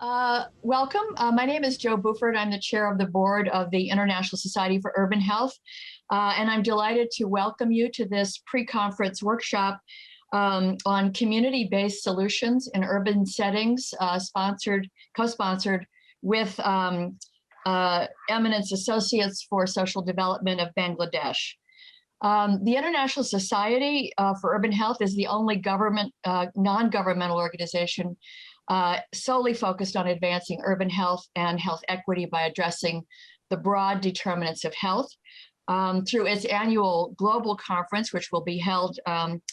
Welcome. My name is Jo Buford. I'm the chair of the board of the International Society for Urban Health, and I'm delighted to welcome you to this pre-conference workshop on community-based solutions in urban settings, co-sponsored with Eminence Associates for Social Development of Bangladesh. The International Society for Urban Health is the only non-governmental organization solely focused on advancing urban health and health equity by addressing the broad determinants of health. Through its annual global conference, which will be held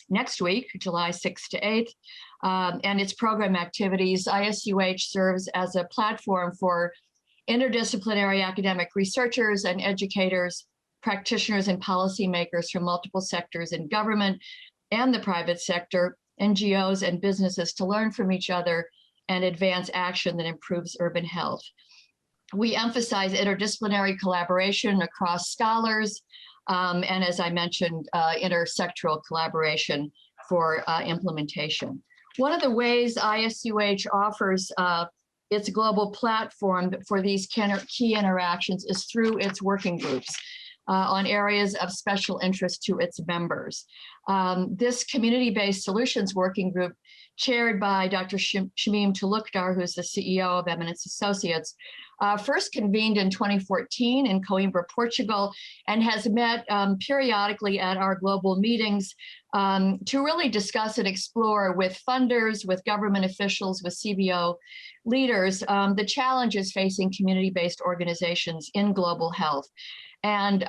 next week, July 6th to 8th, and its program activities, ISUH serves as a platform for interdisciplinary academic researchers and educators, practitioners and policymakers from multiple sectors in government and the private sector, NGOs and businesses to learn from each other and advance action that improves urban health. We emphasize interdisciplinary collaboration across scholars, and as I mentioned, intersectoral collaboration for implementation. One of the ways ISUH offers its global platform for these key interactions is through its working groups on areas of special interest to its members. This community-based solutions working group, chaired by Dr. Shamim Tulukdar, who's the CEO of Eminence Associates, first convened in 2014 in Coimbra, Portugal, and has met periodically at our global meetings to really discuss and explore with funders, with government officials, with CBO leaders, the challenges facing community-based organizations in global health. And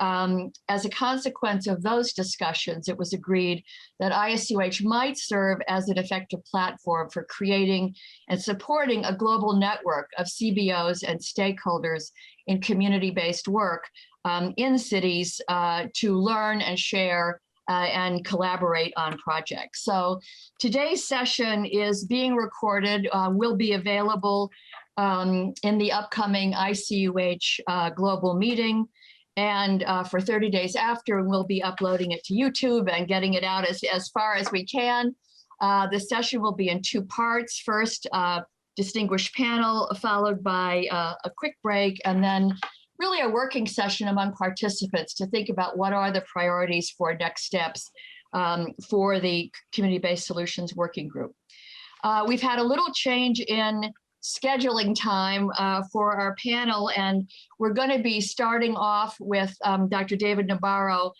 as a consequence of those discussions, it was agreed that ISUH might serve as an effective platform for creating and supporting a global network of CBOs and stakeholders in community-based work in cities to learn and share and collaborate on projects. So today's session is being recorded, will be available in the upcoming ISUH global meeting. And for 30 days after, we'll be uploading it to YouTube and getting it out as far as we can. The session will be in two parts. First, distinguished panel, followed by a quick break, and then really a working session among participants to think about what are the priorities for next steps for the community-based solutions working group. We've had a little change in scheduling time for our panel, and we're going to be starting off with Dr. David Nabarro,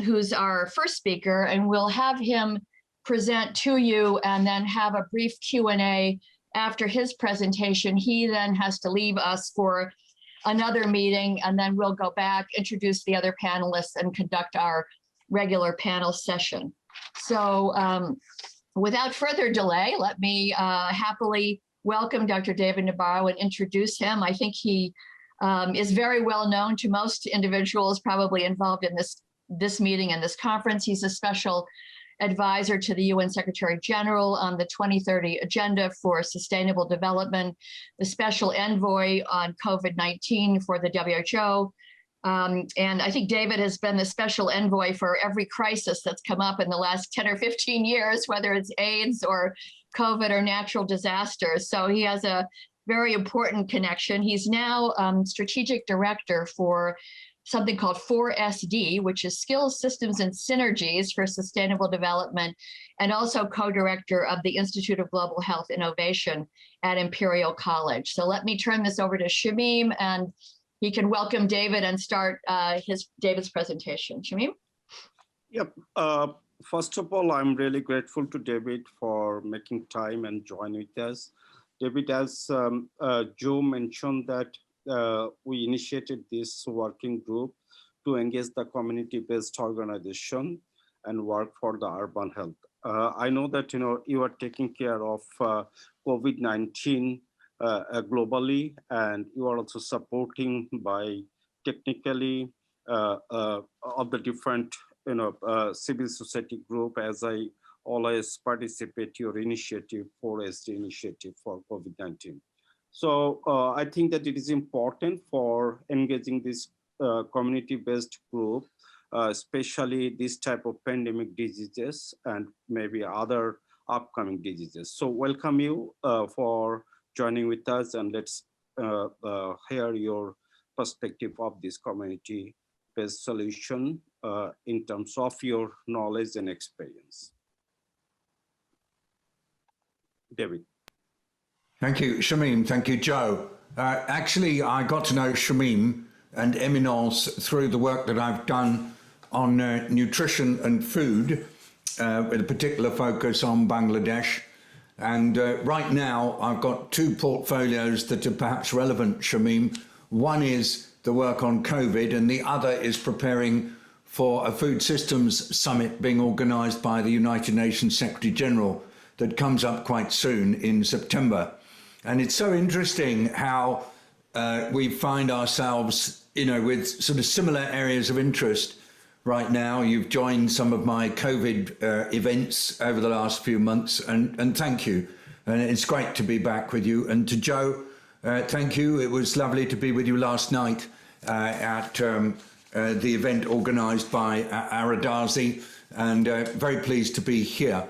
who's our first speaker, and we'll have him present to you and then have a brief Q&A after his presentation. He then has to leave us for another meeting, and then we'll go back, introduce the other panelists, and conduct our regular panel session. So without further delay, let me happily welcome Dr. David Nabarro and introduce him. I think he is very well known to most individuals probably involved in this meeting and this conference. He's a special advisor to the UN Secretary General on the 2030 Agenda for Sustainable Development, the special envoy on COVID-19 for the WHO. And I think David has been the special envoy for every crisis that's come up in the last 10 or 15 years, whether it's AIDS or COVID or natural disasters. So he has a very important connection. He's now strategic director for something called 4SD, which is Skills, Systems, and Synergies for Sustainable Development, and also co-director of the Institute of Global Health Innovation at Imperial College. So let me turn this over to Shamim, and he can welcome David and start David's presentation. Shamim? Yep. First of all, I'm really grateful to David for making time and joining with us. David, as Joe mentioned, that we initiated this working group to engage the community-based organization and work for the urban health. I know that you are taking care of COVID-19 globally, and you are also supporting by technically of the different civil society group, as I always participate your initiative, 4SD initiative for COVID-19. So I think that it is important for engaging this community-based group, especially this type of pandemic diseases and maybe other upcoming diseases. So welcome you for joining with us, and let's hear your perspective of this community-based solution in terms of your knowledge and experience. David. Thank you, Shamim. Thank you, Joe. Actually, I got to know Shamim and Eminence through the work that I've done on nutrition and food, with a particular focus on Bangladesh. And right now, I've got two portfolios that are perhaps relevant, Shamim. One is the work on COVID, and the other is preparing for a food systems summit being organised by the United Nations Secretary General that comes up quite soon in September. And it's so interesting how we find ourselves, you know, with sort of similar areas of interest right now. You've joined some of my COVID events over the last few months, and thank you. And it's great to be back with you. And to Joe, thank you. It was lovely to be with you last night at the event organised by Aradazi, and very pleased to be here.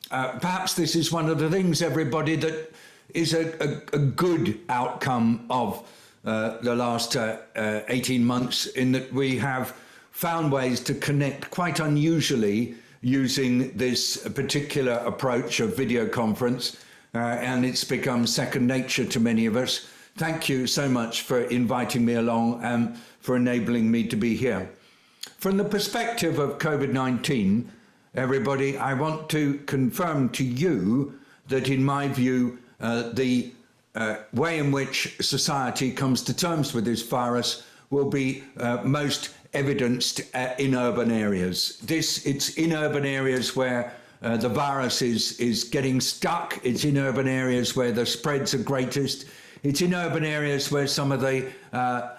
Perhaps this is one of the things, everybody, that is a good outcome of the last 18 months, in that we have found ways to connect quite unusually using this particular approach of video conference, and it's become second nature to many of us. Thank you so much for inviting me along and for enabling me to be here. From the perspective of COVID-19, everybody, I want to confirm to you that, in my view, the way in which society comes to terms with this virus will be most evidenced in urban areas. It's in urban areas where the virus is getting stuck. It's in urban areas where the spreads are greatest. It's in urban areas where some of the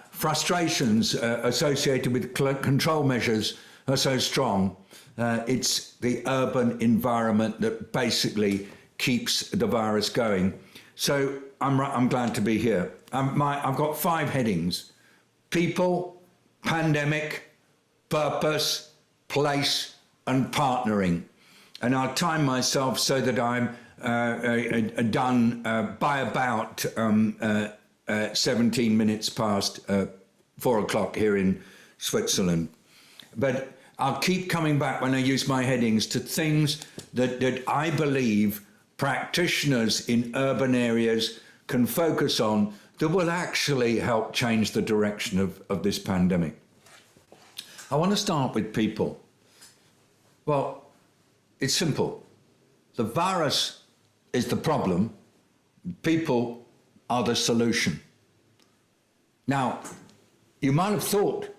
frustrations associated with control measures are so strong. It's the urban environment that basically keeps the virus going. So I'm glad to be here. I've got 5 headings: people, pandemic, purpose, place, and partnering. And I'll time myself so that I'm done by about 17 minutes past 4 o'clock here in Switzerland. But I'll keep coming back when I use my headings to things that I believe practitioners in urban areas can focus on that will actually help change the direction of this pandemic. I want to start with people. Well, it's simple. The virus is the problem. People are the solution. Now, you might have thought,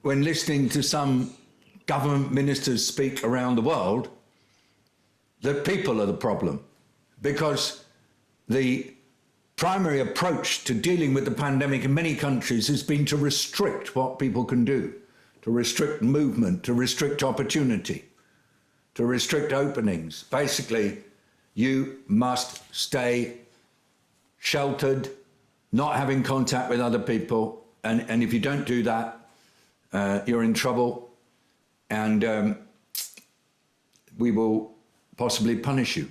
when listening to some government ministers speak around the world, that people are the problem, because the primary approach to dealing with the pandemic in many countries has been to restrict what people can do, to restrict movement, to restrict opportunity, to restrict openings. Basically, you must stay sheltered, not having contact with other people, and if you don't do that, you're in trouble, and we will possibly punish you.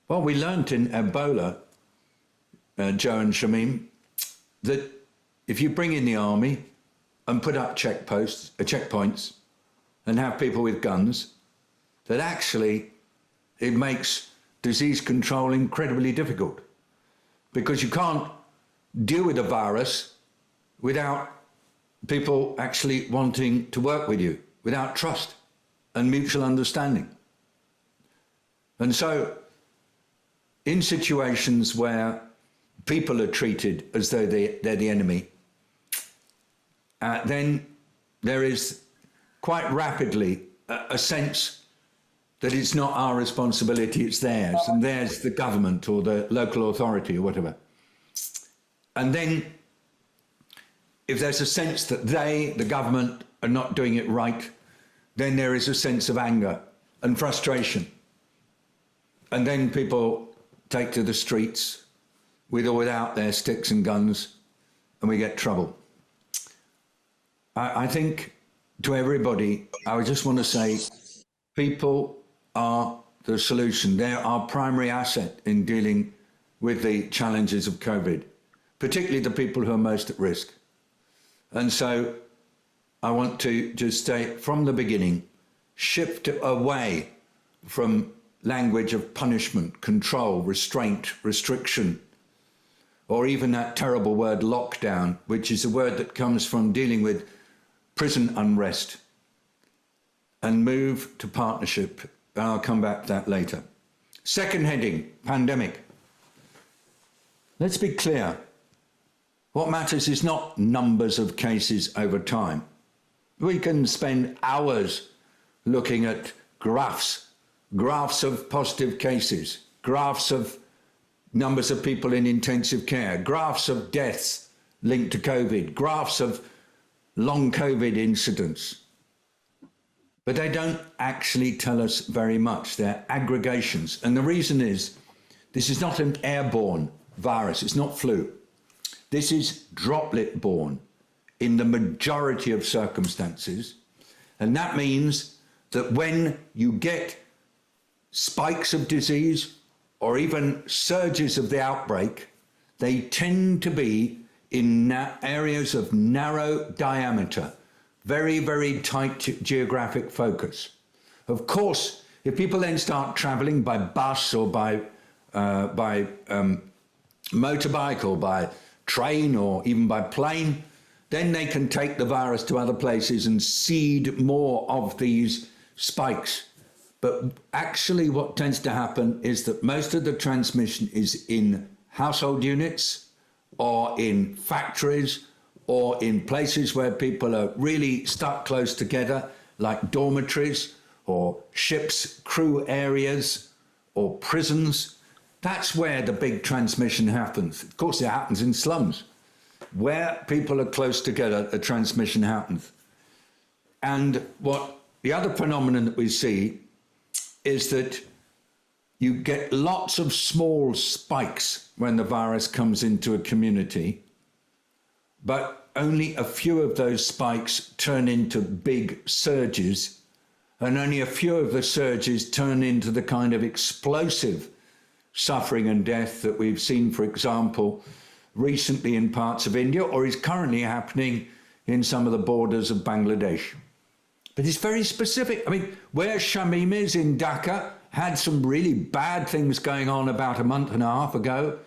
Well, we learnt in Ebola, Joe and Shamim, that if you bring in the army and put up checkpoints and have people with guns, that actually it makes disease control incredibly difficult, because you can't deal with a virus without people actually wanting to work with you, without trust and mutual understanding. And so, in situations where people are treated as though they're the enemy, then there is quite rapidly a sense that it's not our responsibility, it's theirs, and theirs the government or the local authority or whatever. And then, if there's a sense that they, the government, are not doing it right, then there is a sense of anger and frustration. And then people take to the streets with or without their sticks and guns, and we get trouble. I think to everybody, I just want to say, people are the solution. They're our primary asset in dealing with the challenges of COVID, particularly the people who are most at risk. And so I want to just state from the beginning, shift away from language of punishment, control, restraint, restriction, or even that terrible word lockdown, which is a word that comes from dealing with prison unrest, and move to partnership. And I'll come back to that later. Second heading, pandemic. Let's be clear. What matters is not numbers of cases over time. We can spend hours looking at graphs of positive cases, graphs of numbers of people in intensive care, graphs of deaths linked to COVID, graphs of long COVID incidents. But they don't actually tell us very much. They're aggregations. And the reason is, this is not an airborne virus. It's not flu. This is droplet-borne in the majority of circumstances. And that means that when you get spikes of disease or even surges of the outbreak, they tend to be in areas of narrow diameter, very, very tight geographic focus. Of course, if people then start traveling by bus or by motorbike or by train or even by plane, then they can take the virus to other places and seed more of these spikes. But actually what tends to happen is that most of the transmission is in household units or in factories or in places where people are really stuck close together, like dormitories or ships' crew areas or prisons. That's where the big transmission happens. Of course, it happens in slums. Where people are close together, the transmission happens. And what the other phenomenon that we see is that you get lots of small spikes when the virus comes into a community, but only a few of those spikes turn into big surges, and only a few of the surges turn into the kind of explosive suffering and death that we've seen, for example, recently in parts of India, or is currently happening in some of the borders of Bangladesh. But it's very specific. I mean, where Shamim is in Dhaka had some really bad things going on about a month and a half ago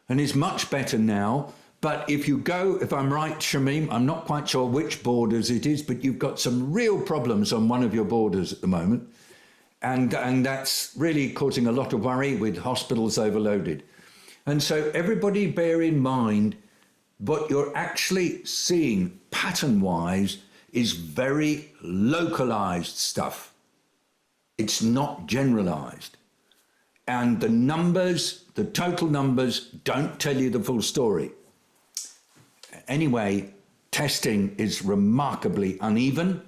and is much better now. But if you go, if I'm right, Shamim, I'm not quite sure which borders it is, but you've got some real problems on one of your borders at the moment. And that's really causing a lot of worry with hospitals overloaded. And so everybody bear in mind what you're actually seeing pattern-wise is very localized stuff. It's not generalized. And the numbers, the total numbers, don't tell you the full story. Anyway, testing is remarkably uneven.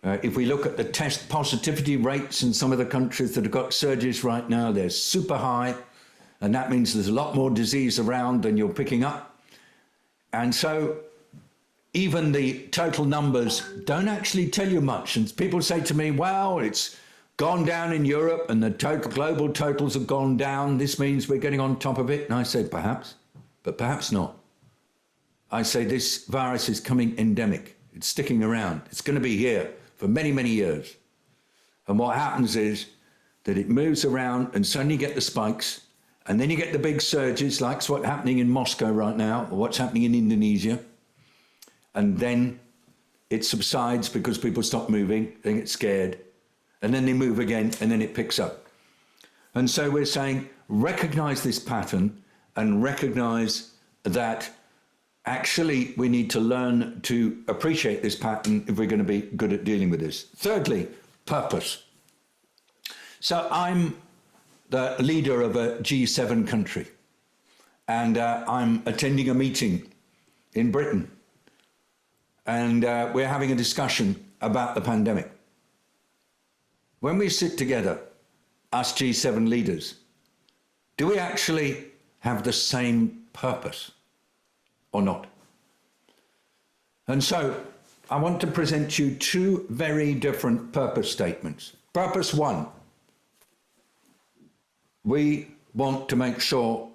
If we look at the test positivity rates in some of the countries that have got surges right now, they're super high. And that means there's a lot more disease around than you're picking up. And so even the total numbers don't actually tell you much. And people say to me, well, it's gone down in Europe and the global totals have gone down. This means we're getting on top of it. And I say, perhaps, but perhaps not. I say this virus is coming endemic. It's sticking around. It's going to be here for many, many years. And what happens is that it moves around and suddenly you get the spikes. And then you get the big surges, like what's happening in Moscow right now, or what's happening in Indonesia. And then it subsides because people stop moving, they get scared. And then they move again, and then it picks up. And so we're saying, recognize this pattern and recognize that actually we need to learn to appreciate this pattern if we're going to be good at dealing with this. Thirdly, purpose. So I'm the leader of a G7 country, and I'm attending a meeting in Britain, and we're having a discussion about the pandemic. When we sit together, us G7 leaders, do we actually have the same purpose or not? And so I want to present you two very different purpose statements. Purpose one, we want to make sure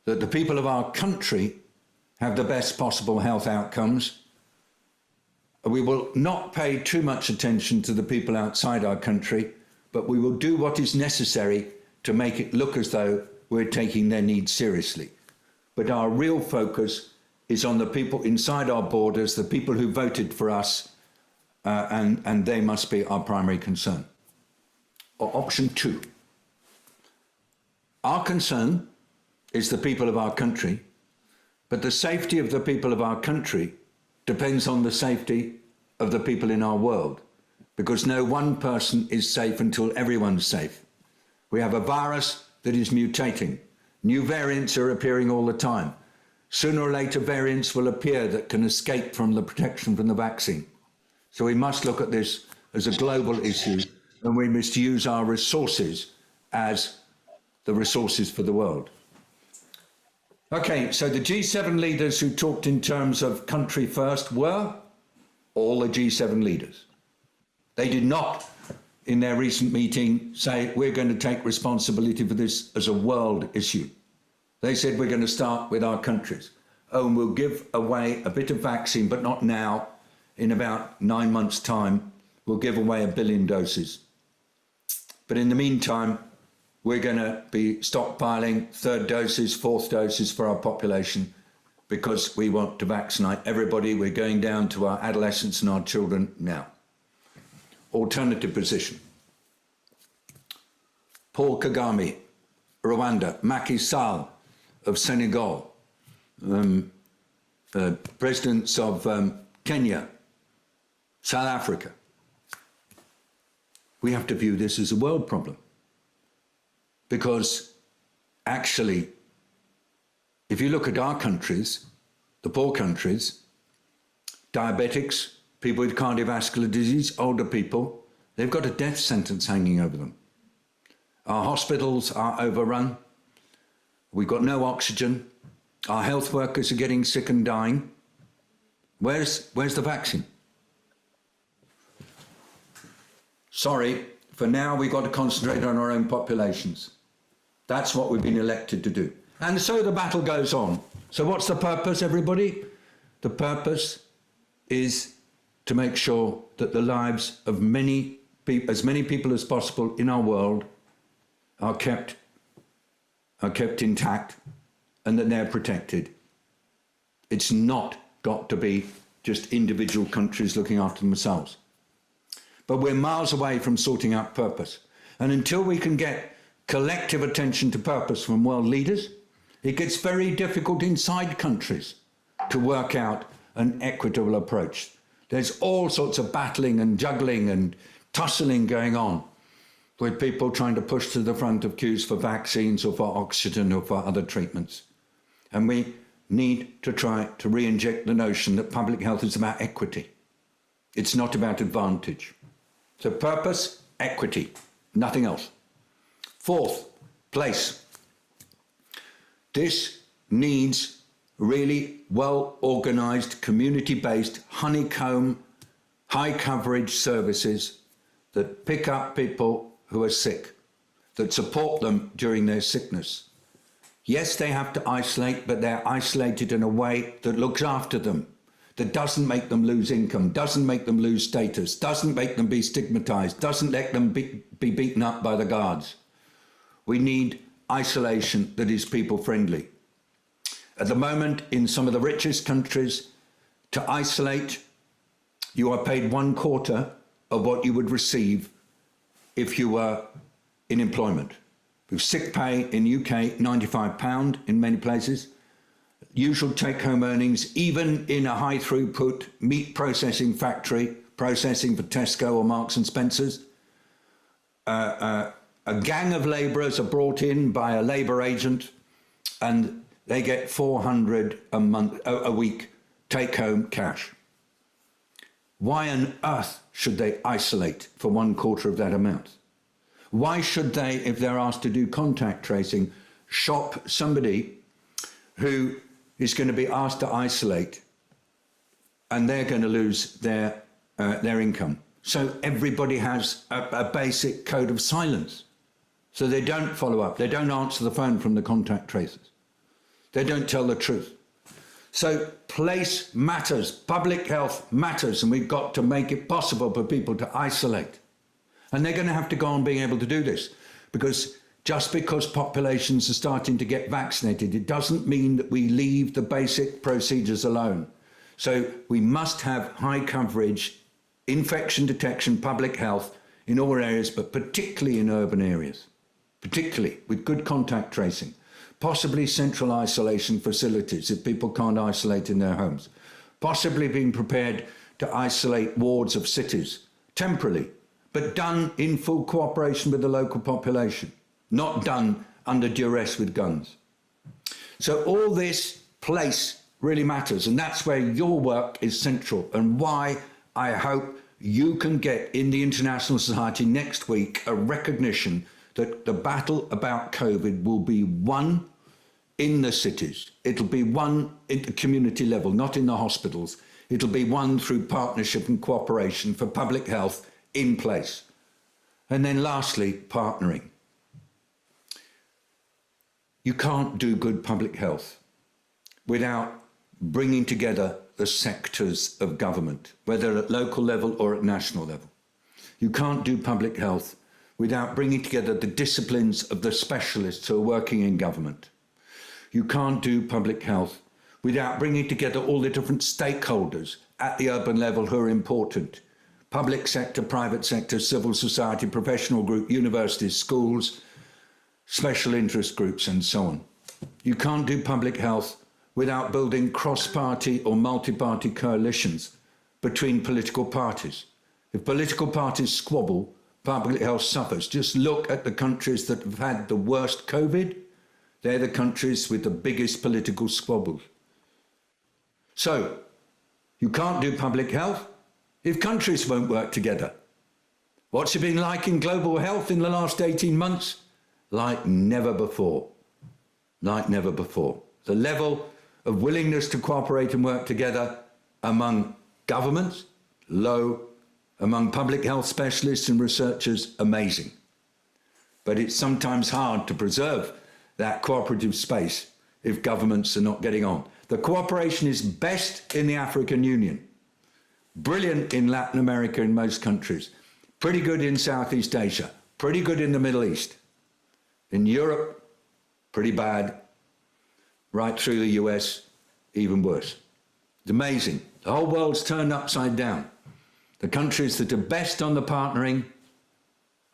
that the people of our country have the best possible health outcomes. We will not pay too much attention to the people outside our country, but we will do what is necessary to make it look as though we're taking their needs seriously. But our real focus is on the people inside our borders, the people who voted for us, and they must be our primary concern. Option 2. Our concern is the people of our country, but the safety of the people of our country depends on the safety of the people in our world, because no one person is safe until everyone's safe. We have a virus that is mutating. New variants are appearing all the time. Sooner or later, variants will appear that can escape from the protection from the vaccine. So we must look at this as a global issue, and we must use our resources as the resources for the world. Okay, so the G7 leaders who talked in terms of country first were all the G7 leaders. They did not, in their recent meeting, say, we're going to take responsibility for this as a world issue. They said, we're going to start with our countries. Oh, and we'll give away a bit of vaccine, but not now. In about 9 months' time, we'll give away 1 billion doses. But in the meantime, we're going to be stockpiling 3rd doses, 4th doses for our population because we want to vaccinate everybody. We're going down to our adolescents and our children now. Alternative position. Paul Kagame, Rwanda, Macky Sall of Senegal, presidents of Kenya, South Africa. We have to view this as a world problem. Because actually, if you look at our countries, the poor countries, diabetics, people with cardiovascular disease, older people, they've got a death sentence hanging over them. Our hospitals are overrun. We've got no oxygen. Our health workers are getting sick and dying. Where's the vaccine? Sorry, for now we've got to concentrate on our own populations. That's what we've been elected to do. And so the battle goes on. So what's the purpose, everybody? The purpose is to make sure that the lives of as many people as possible in our world are kept intact and that they're protected. It's not got to be just individual countries looking after themselves. But we're miles away from sorting out purpose. And until we can get collective attention to purpose from world leaders, it gets very difficult inside countries to work out an equitable approach. There's all sorts of battling and juggling and tussling going on with people trying to push to the front of queues for vaccines or for oxygen or for other treatments. And we need to try to re-inject the notion that public health is about equity. It's not about advantage. So purpose, equity, nothing else. 4th, place. This needs really well-organized, community-based, honeycomb, high-coverage services that pick up people who are sick, that support them during their sickness. Yes, they have to isolate, but they're isolated in a way that looks after them, that doesn't make them lose income, doesn't make them lose status, doesn't make them be stigmatized, doesn't let them be beaten up by the guards. We need isolation that is people-friendly. At the moment, in some of the richest countries, to isolate, you are paid 1/4 of what you would receive if you were in employment. With sick pay in UK, £95 in many places. Usual take-home earnings, even in a high-throughput meat processing factory, processing for Tesco or Marks and Spencer's. A gang of labourers are brought in by a labour agent and they get 400 a week take-home cash. Why on earth should they isolate for 1/4 of that amount? Why should they, if they're asked to do contact tracing, shop somebody who is going to be asked to isolate and they're going to lose their income? So everybody has a basic code of silence. So they don't follow up. They don't answer the phone from the contact tracers. They don't tell the truth. So place matters, public health matters, and we've got to make it possible for people to isolate. And they're going to have to go on being able to do this, because just because populations are starting to get vaccinated, it doesn't mean that we leave the basic procedures alone. So we must have high coverage, infection detection, public health in all areas, but particularly in urban areas, particularly with good contact tracing, possibly central isolation facilities if people can't isolate in their homes, possibly being prepared to isolate wards of cities temporarily, but done in full cooperation with the local population, not done under duress with guns. So all this place really matters, and that's where your work is central, and why I hope you can get in the international society next week a recognition that the battle about COVID will be won in the cities. It'll be won at the community level, not in the hospitals. It'll be won through partnership and cooperation for public health in place. And then lastly, partnering. You can't do good public health without bringing together the sectors of government, whether at local level or at national level. You can't do public health without bringing together the disciplines of the specialists who are working in government. You can't do public health without bringing together all the different stakeholders at the urban level who are important. Public sector, private sector, civil society, professional group, universities, schools, special interest groups, and so on. You can't do public health without building cross-party or multi-party coalitions between political parties. If political parties squabble, public health suffers. Just look at the countries that have had the worst COVID. They're the countries with the biggest political squabbles. So, you can't do public health if countries won't work together. What's it been like in global health in the last 18 months? Like never before. Like never before. The level of willingness to cooperate and work together among governments, low. Among public health specialists and researchers, amazing. But it's sometimes hard to preserve that cooperative space if governments are not getting on. The cooperation is best in the African Union, brilliant in Latin America in most countries, pretty good in Southeast Asia, pretty good in the Middle East. In Europe, pretty bad. Right through the US, even worse. It's amazing. The whole world's turned upside down. The countries that are best on the partnering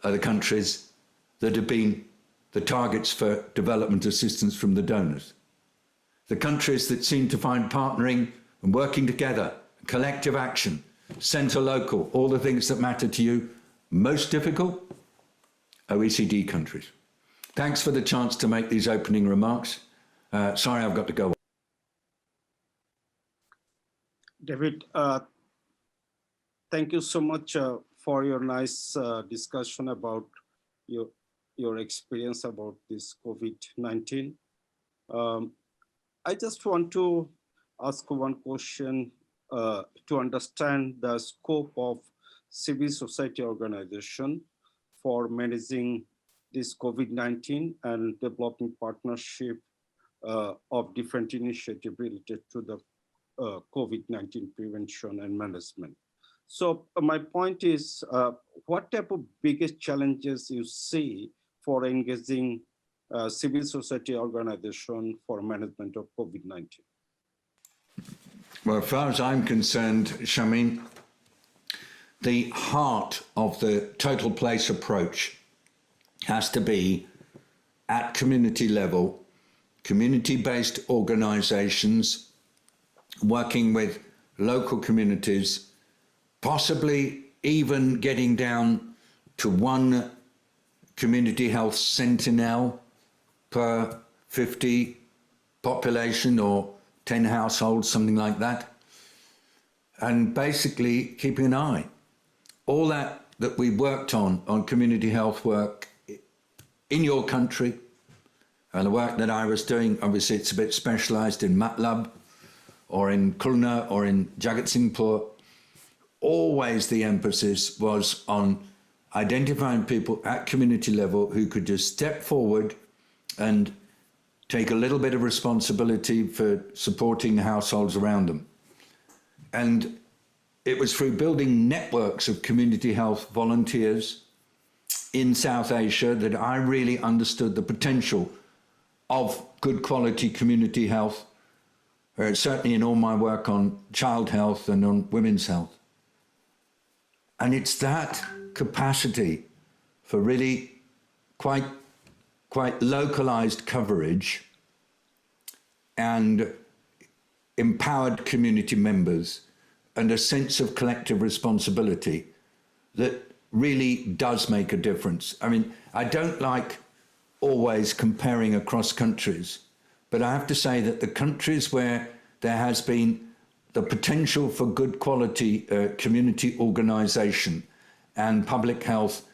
are the countries that have been the targets for development assistance from the donors. The countries that seem to find partnering and working together, collective action, centre local, all the things that matter to you, most difficult, OECD countries. Thanks for the chance to make these opening remarks. Sorry, I've got to go. David, thank you so much for your nice discussion about your experience about this COVID-19. I just want to ask one question to understand the scope of civil society organization for managing this COVID-19 and developing partnership of different initiatives related to the COVID-19 prevention and management. So my point is, what type of biggest challenges you see for engaging civil society organization for management of COVID-19? Well, as far as I'm concerned, Shamin, the heart of the total place approach has to be at community level, community-based organizations working with local communities, possibly even getting down to one community health sentinel per 50 population or 10 households, something like that, and basically keeping an eye. All that we worked on community health work in your country, and the work that I was doing, obviously it's a bit specialized in Matlab or in Khulna or in Jagatsinghpur. Always the emphasis was on identifying people at community level who could just step forward and take a little bit of responsibility for supporting households around them. And it was through building networks of community health volunteers in South Asia that I really understood the potential of good quality community health, certainly in all my work on child health and on women's health. And it's that capacity for really quite localized coverage and empowered community members and a sense of collective responsibility that really does make a difference. I mean, I don't like always comparing across countries, but I have to say that the countries where there has been the potential for good quality community organization and public health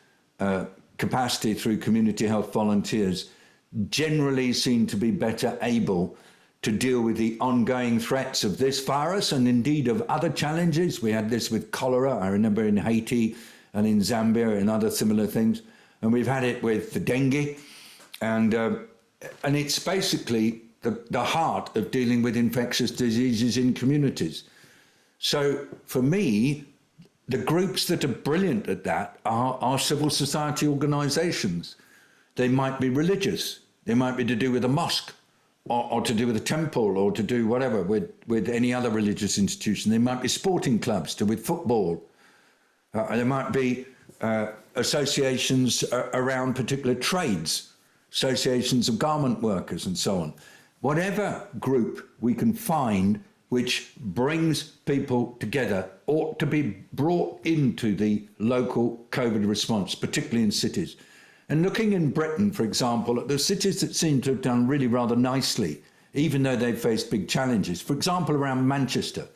capacity through community health volunteers generally seem to be better able to deal with the ongoing threats of this virus and indeed of other challenges. We had this with cholera, I remember, in Haiti and in Zambia and other similar things. And we've had it with the dengue. And it's basically the heart of dealing with infectious diseases in communities. So for me, the groups that are brilliant at that are civil society organizations. They might be religious. They might be to do with a mosque or to do with a temple or to do whatever with any other religious institution. They might be sporting clubs to with football. There might be associations around particular trades, associations of garment workers and so on. Whatever group we can find which brings people together ought to be brought into the local COVID response, particularly in cities. And looking in Britain, for example, at the cities that seem to have done really rather nicely, even though they've faced big challenges, for example, around Manchester,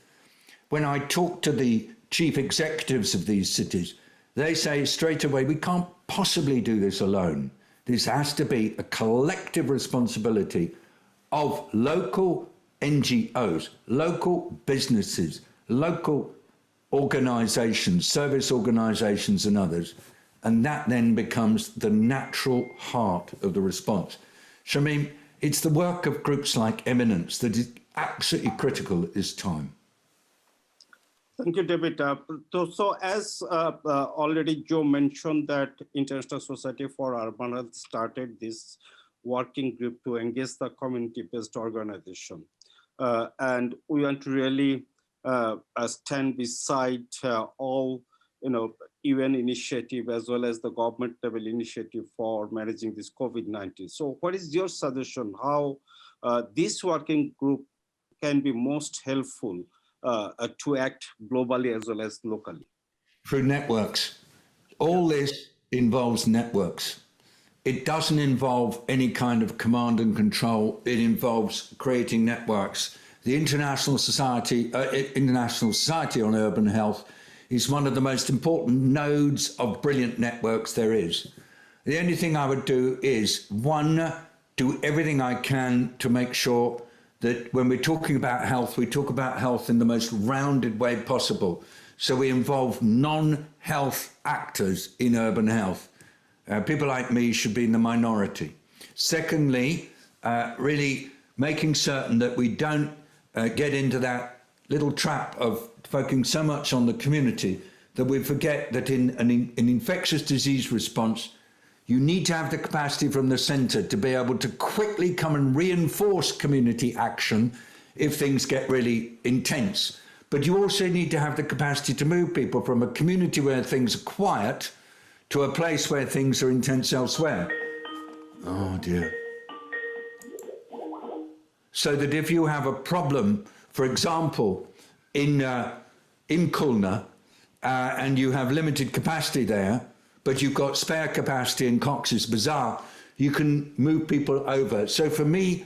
when I talk to the chief executives of these cities, they say straight away, we can't possibly do this alone. This has to be a collective responsibility of local NGOs, local businesses, local organizations, service organizations and others. And that then becomes the natural heart of the response. Shamim, it's the work of groups like Eminence that is absolutely critical at this time. Thank you, David. So as already Joe mentioned, that International Society for Urban Health started this working group to engage the community-based organization. And we want to really stand beside all UN initiative as well as the government level initiative for managing this COVID-19. So what is your suggestion how this working group can be most helpful to act globally as well as locally? Through networks. All this involves networks. It doesn't involve any kind of command and control. It involves creating networks. The International Society on Urban Health is one of the most important nodes of brilliant networks there is. The only thing I would do is, one, do everything I can to make sure that when we're talking about health, we talk about health in the most rounded way possible. So we involve non-health actors in urban health. People like me should be in the minority. Secondly, really making certain that we don't get into that little trap of focusing so much on the community that we forget that in an infectious disease response, you need to have the capacity from the centre to be able to quickly come and reinforce community action if things get really intense. But you also need to have the capacity to move people from a community where things are quiet to a place where things are intense elsewhere. Oh dear. So that if you have a problem, for example, in Khulna, and you have limited capacity there, but you've got spare capacity in Cox's Bazar, you can move people over. So for me,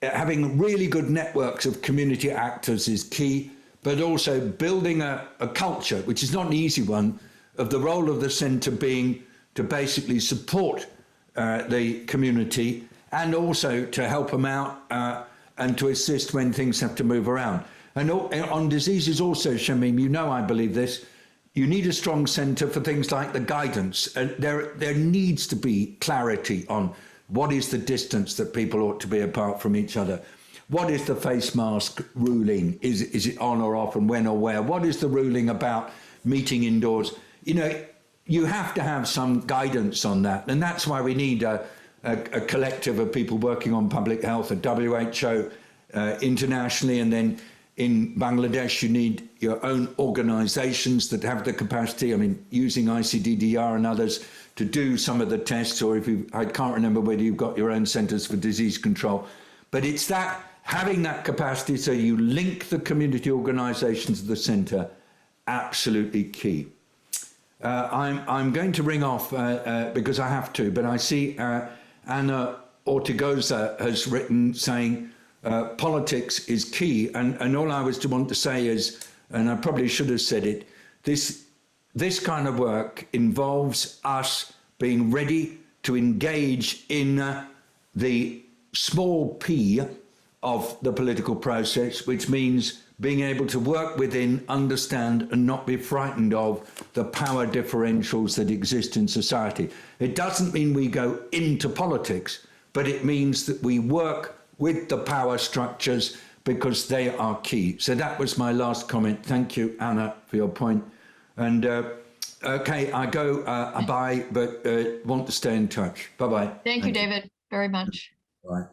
having really good networks of community actors is key, but also building a culture, which is not an easy one, of the role of the centre being to basically support the community and also to help them out and to assist when things have to move around. And on diseases also, Shamim, you know I believe this, you need a strong centre for things like the guidance. There needs to be clarity on What is the distance that people ought to be apart from each other? What is the face mask ruling? Is it on or off, and when or where? What is the ruling about meeting indoors? You know, you have to have some guidance on that. And that's why we need a collective of people working on public health at WHO internationally. And then in Bangladesh, you need your own organizations that have the capacity, I mean, using ICDDR and others to do some of the tests, or I can't remember whether you've got your own centers for disease control. But it's that, having that capacity, so you link the community organizations of the center, absolutely key. I'm going to ring off because I have to, but I see Anna Ortigoza has written saying politics is key. And all I was to want to say is, and I probably should have said it, this kind of work involves us being ready to engage in the small p of the political process, which means being able to work within, understand, and not be frightened of the power differentials that exist in society. It doesn't mean we go into politics, but it means that we work with the power structures because they are key. So that was my last comment. Thank you, Anna, for your point. And okay, I go bye, but want to stay in touch. Bye-bye. Thank you, David, very much. Bye.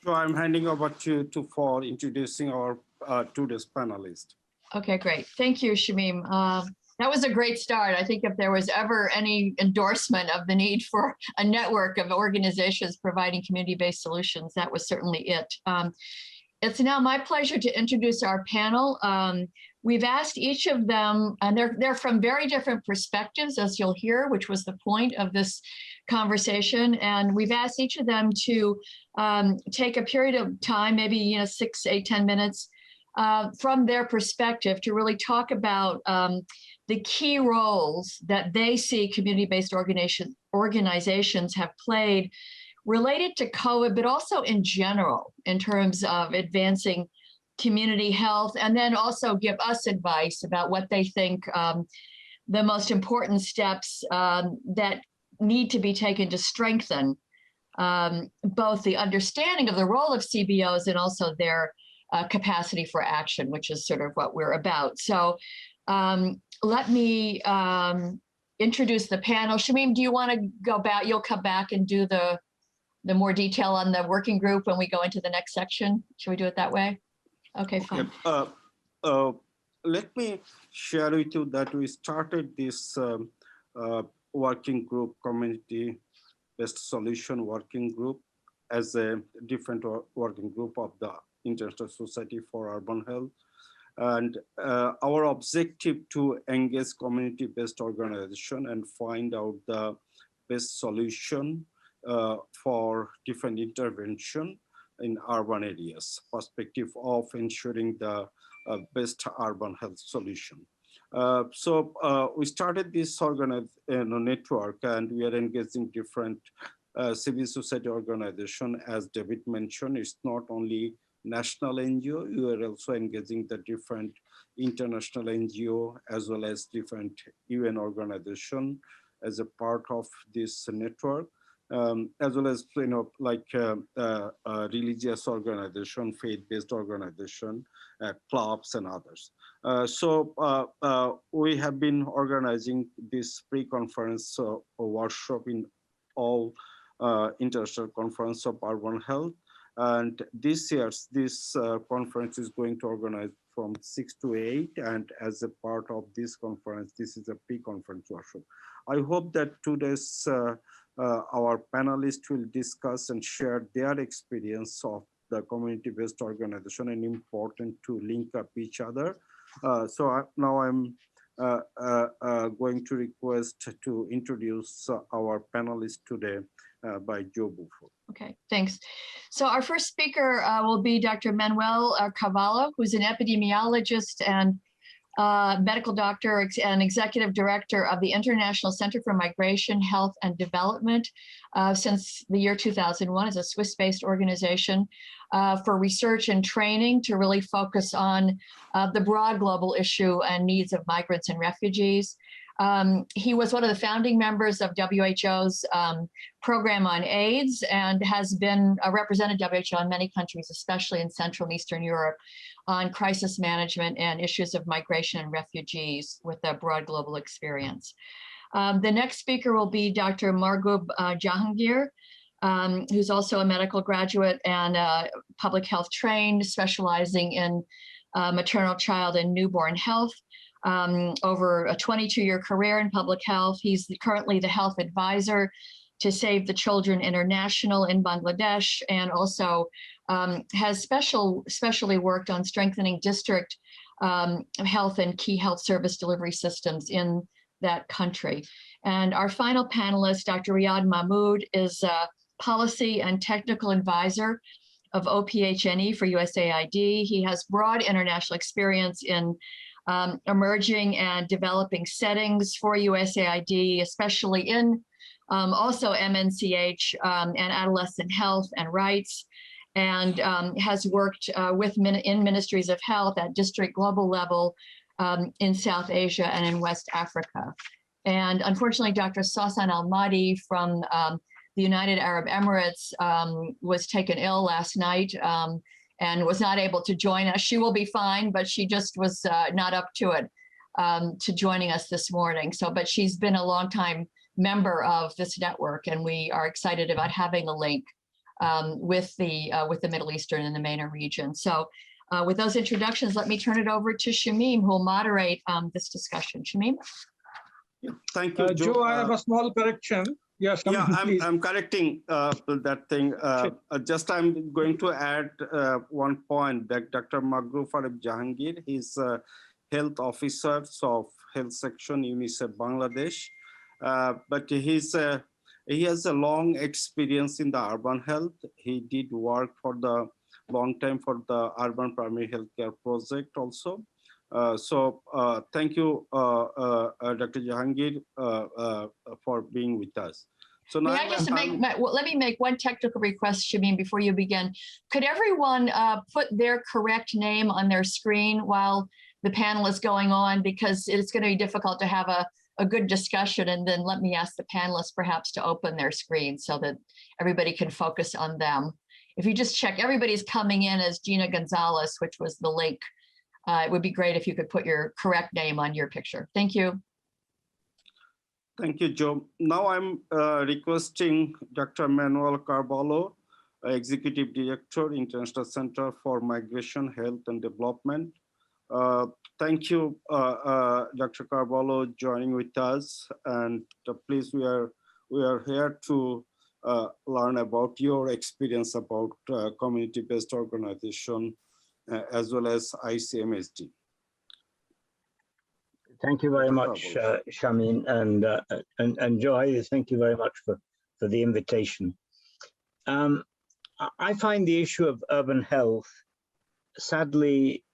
So I'm handing over to you for introducing our today's panelist. Okay, great. Thank you, Shamim. That was a great start. I think if there was ever any endorsement of the need for a network of organizations providing community-based solutions, that was certainly it. It's now my pleasure to introduce our panel. We've asked each of them, and they're from very different perspectives, as you'll hear, which was the point of this conversation. And we've asked each of them to take a period of time, maybe 6, 8, 10 minutes, from their perspective to really talk about the key roles that they see community-based organizations have played related to COVID, but also in general, in terms of advancing community health, and then also give us advice about what they think the most important steps that need to be taken to strengthen both the understanding of the role of CBOs and also their capacity for action, which is sort of what we're about. So let me introduce the panel. Shamim, do you want to go back? You'll come back and do the more detail on the working group when we go into the next section. Should we do it that way? Okay, fine. Let me share with you that we started this working group, community-based solution working group, as a different working group of the International Society for Urban Health. And our objective to engage community-based organization and find out the best solution for different intervention in urban areas, perspective of ensuring the best urban health solution. So we started this network, and we are engaging different civil society organization. As David mentioned, it's not only national NGO, you are also engaging the different international NGO as well as different UN organization as a part of this network, as well as religious organization, faith-based organization, clubs and others. So we have been organizing this pre-conference workshop in all international conference of urban health. And this year's conference is going to organize from 6 to 8. And as a part of this conference, this is a pre-conference workshop. I hope that today's our panelists will discuss and share their experience of the community-based organization, and important to link up each other. Now I'm going to request to introduce our panelists today by Joe Buford. Okay, thanks. So our first speaker will be Dr. Manuel Cavallo, who's an epidemiologist and medical doctor and executive director of the International Center for Migration, Health, and Development since the year 2001. It's a Swiss-based organization for research and training to really focus on the broad global issue and needs of migrants and refugees. He was one of the founding members of WHO's program on AIDS and has been represented WHO in many countries, especially in Central and Eastern Europe, on crisis management and issues of migration and refugees with a broad global experience. The next speaker will be Dr. Margu Jahangir, who's also a medical graduate and public health trained, specializing in maternal, child, and newborn health. Over a 22-year career in public health. He's currently the health advisor to Save the Children International in Bangladesh, and also has specially worked on strengthening district health and key health service delivery systems in that country. And our final panelist, Dr. Ryan Mahmoud, is a policy and technical advisor of OPHNE for USAID. He has broad international experience in emerging and developing settings for USAID, especially in also MNCH and adolescent health and rights, and has worked in ministries of health at district global level in South Asia and in West Africa. And unfortunately, Dr. Sasan Al-Mahdi from the United Arab Emirates was taken ill last night and was not able to join us. She will be fine, but she just was not up to it to joining us this morning. So, but she's been a longtime member of this network, and we are excited about having a link with the Middle Eastern and the MENA region. So with those introductions, let me turn it over to Shamim, who will moderate this discussion. Shamim? Yeah, thank you, Joe. I have a small correction. Yes, yeah, I'm correcting that thing. Just I'm going to add one point that Dr. Margu Jahangir, he's a health officer of health section UNICEF Bangladesh, but he has a long experience in the urban health. He did work for the long time for the urban primary healthcare project also. So thank you, Dr. Jahangir, for being with us. So now let me make one technical request, Shamim, before you begin. Could everyone put their correct name on their screen while the panel is going on, because it's going to be difficult to have a good discussion, and then let me ask the panelists perhaps to open their screen so that everybody can focus on them. If you just check, everybody's coming in as Gina Gonzalez, which was the link. It would be great if you could put your correct name on your picture. Thank you. Thank you, Joe. Now I'm requesting Dr. Manuel Cavallo, Executive Director, International Center for Migration, Health and Development. Thank you, Dr. Carvalho, joining with us. And please, we are here to learn about your experience about community-based organization as well as ICMSD. Thank you very much, Shamin, and Joy. Thank you very much for the invitation. I find the issue of urban health sadly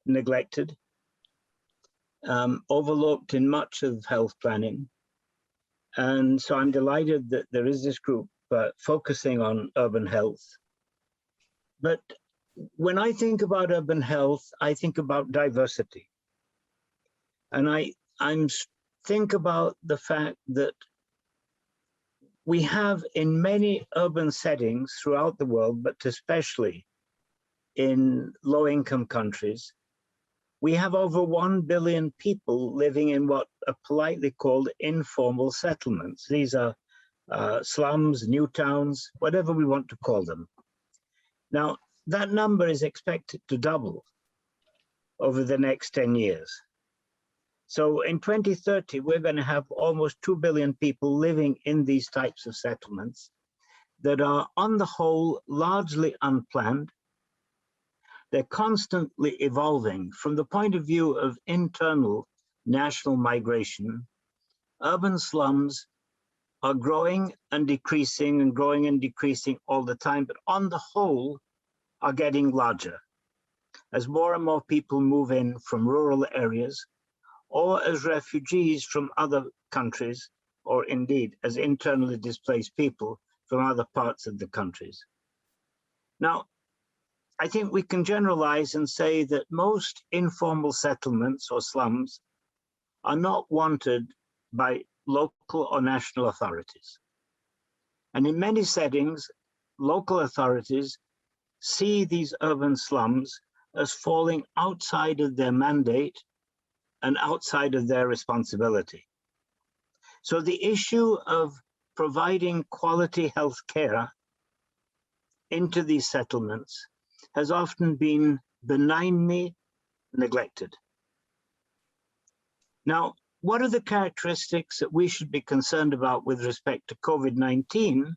neglected, overlooked in much of health planning. And so I'm delighted that there is this group focusing on urban health. But when I think about urban health, I think about diversity. And I think about the fact that we have in many urban settings throughout the world, but especially in low-income countries, we have over 1 billion people living in what are politely called informal settlements. These are slums, new towns, whatever we want to call them. Now, that number is expected to double over the next 10 years. So in 2030, we're going to have almost 2 billion people living in these types of settlements that are, on the whole, largely unplanned. They're constantly evolving. From the point of view of internal national migration, urban slums are growing and decreasing and growing and decreasing all the time, but on the whole are getting larger as more and more people move in from rural areas, or as refugees from other countries, or indeed as internally displaced people from other parts of the countries. Now, I think we can generalize and say that most informal settlements or slums are not wanted by local or national authorities. And in many settings, local authorities see these urban slums as falling outside of their mandate and outside of their responsibility. So the issue of providing quality health care into these settlements has often been benignly neglected. Now, what are the characteristics that we should be concerned about with respect to COVID-19,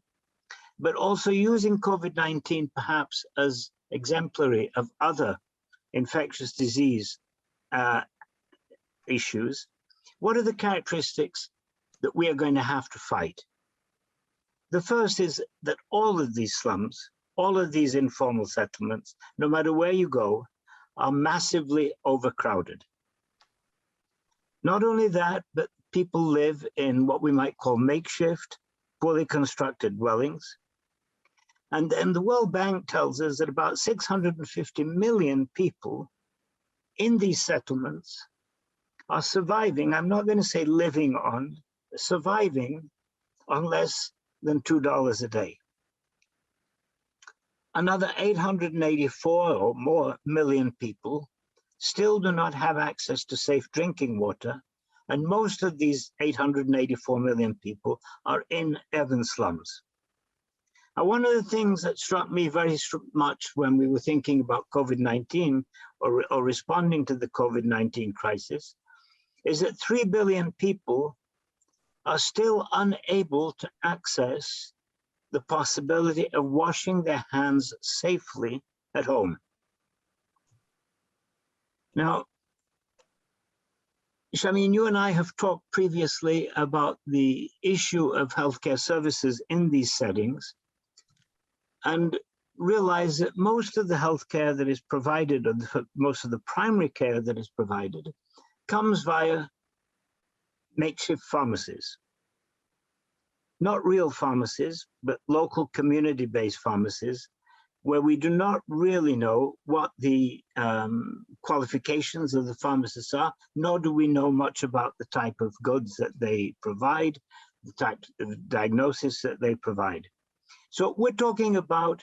but also using COVID-19 perhaps as exemplary of other infectious disease issues? What are the characteristics that we are going to have to fight? The first is that all of these slums, all of these informal settlements, no matter where you go, are massively overcrowded. Not only that, but people live in what we might call makeshift, poorly constructed dwellings. And then the World Bank tells us that about 650 million people in these settlements are surviving, I'm not going to say living on, surviving on less than $2 a day. Another 884 or more million people still do not have access to safe drinking water, and most of these 884 million people are in urban slums. Now, one of the things that struck me very much when we were thinking about COVID-19 or responding to the COVID-19 crisis is that 3 billion people are still unable to access the possibility of washing their hands safely at home. Now, Shamin, you and I have talked previously about the issue of healthcare services in these settings and realize that most of the healthcare that is provided, or most of the primary care that is provided, comes via makeshift pharmacies. Not real pharmacies, but local community-based pharmacies, where we do not really know what the qualifications of the pharmacists are, nor do we know much about the type of goods that they provide, the type of diagnosis that they provide. So we're talking about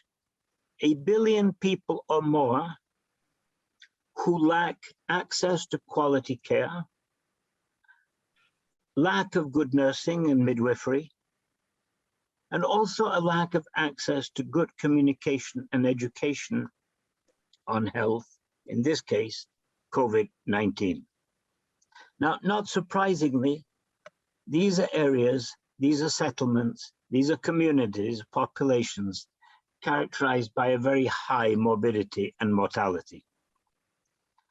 1 billion people or more who lack access to quality care, lack of good nursing and midwifery, and also a lack of access to good communication and education on health, in this case, COVID-19. Now, not surprisingly, these are areas, these are settlements, these are communities, populations characterized by a very high morbidity and mortality.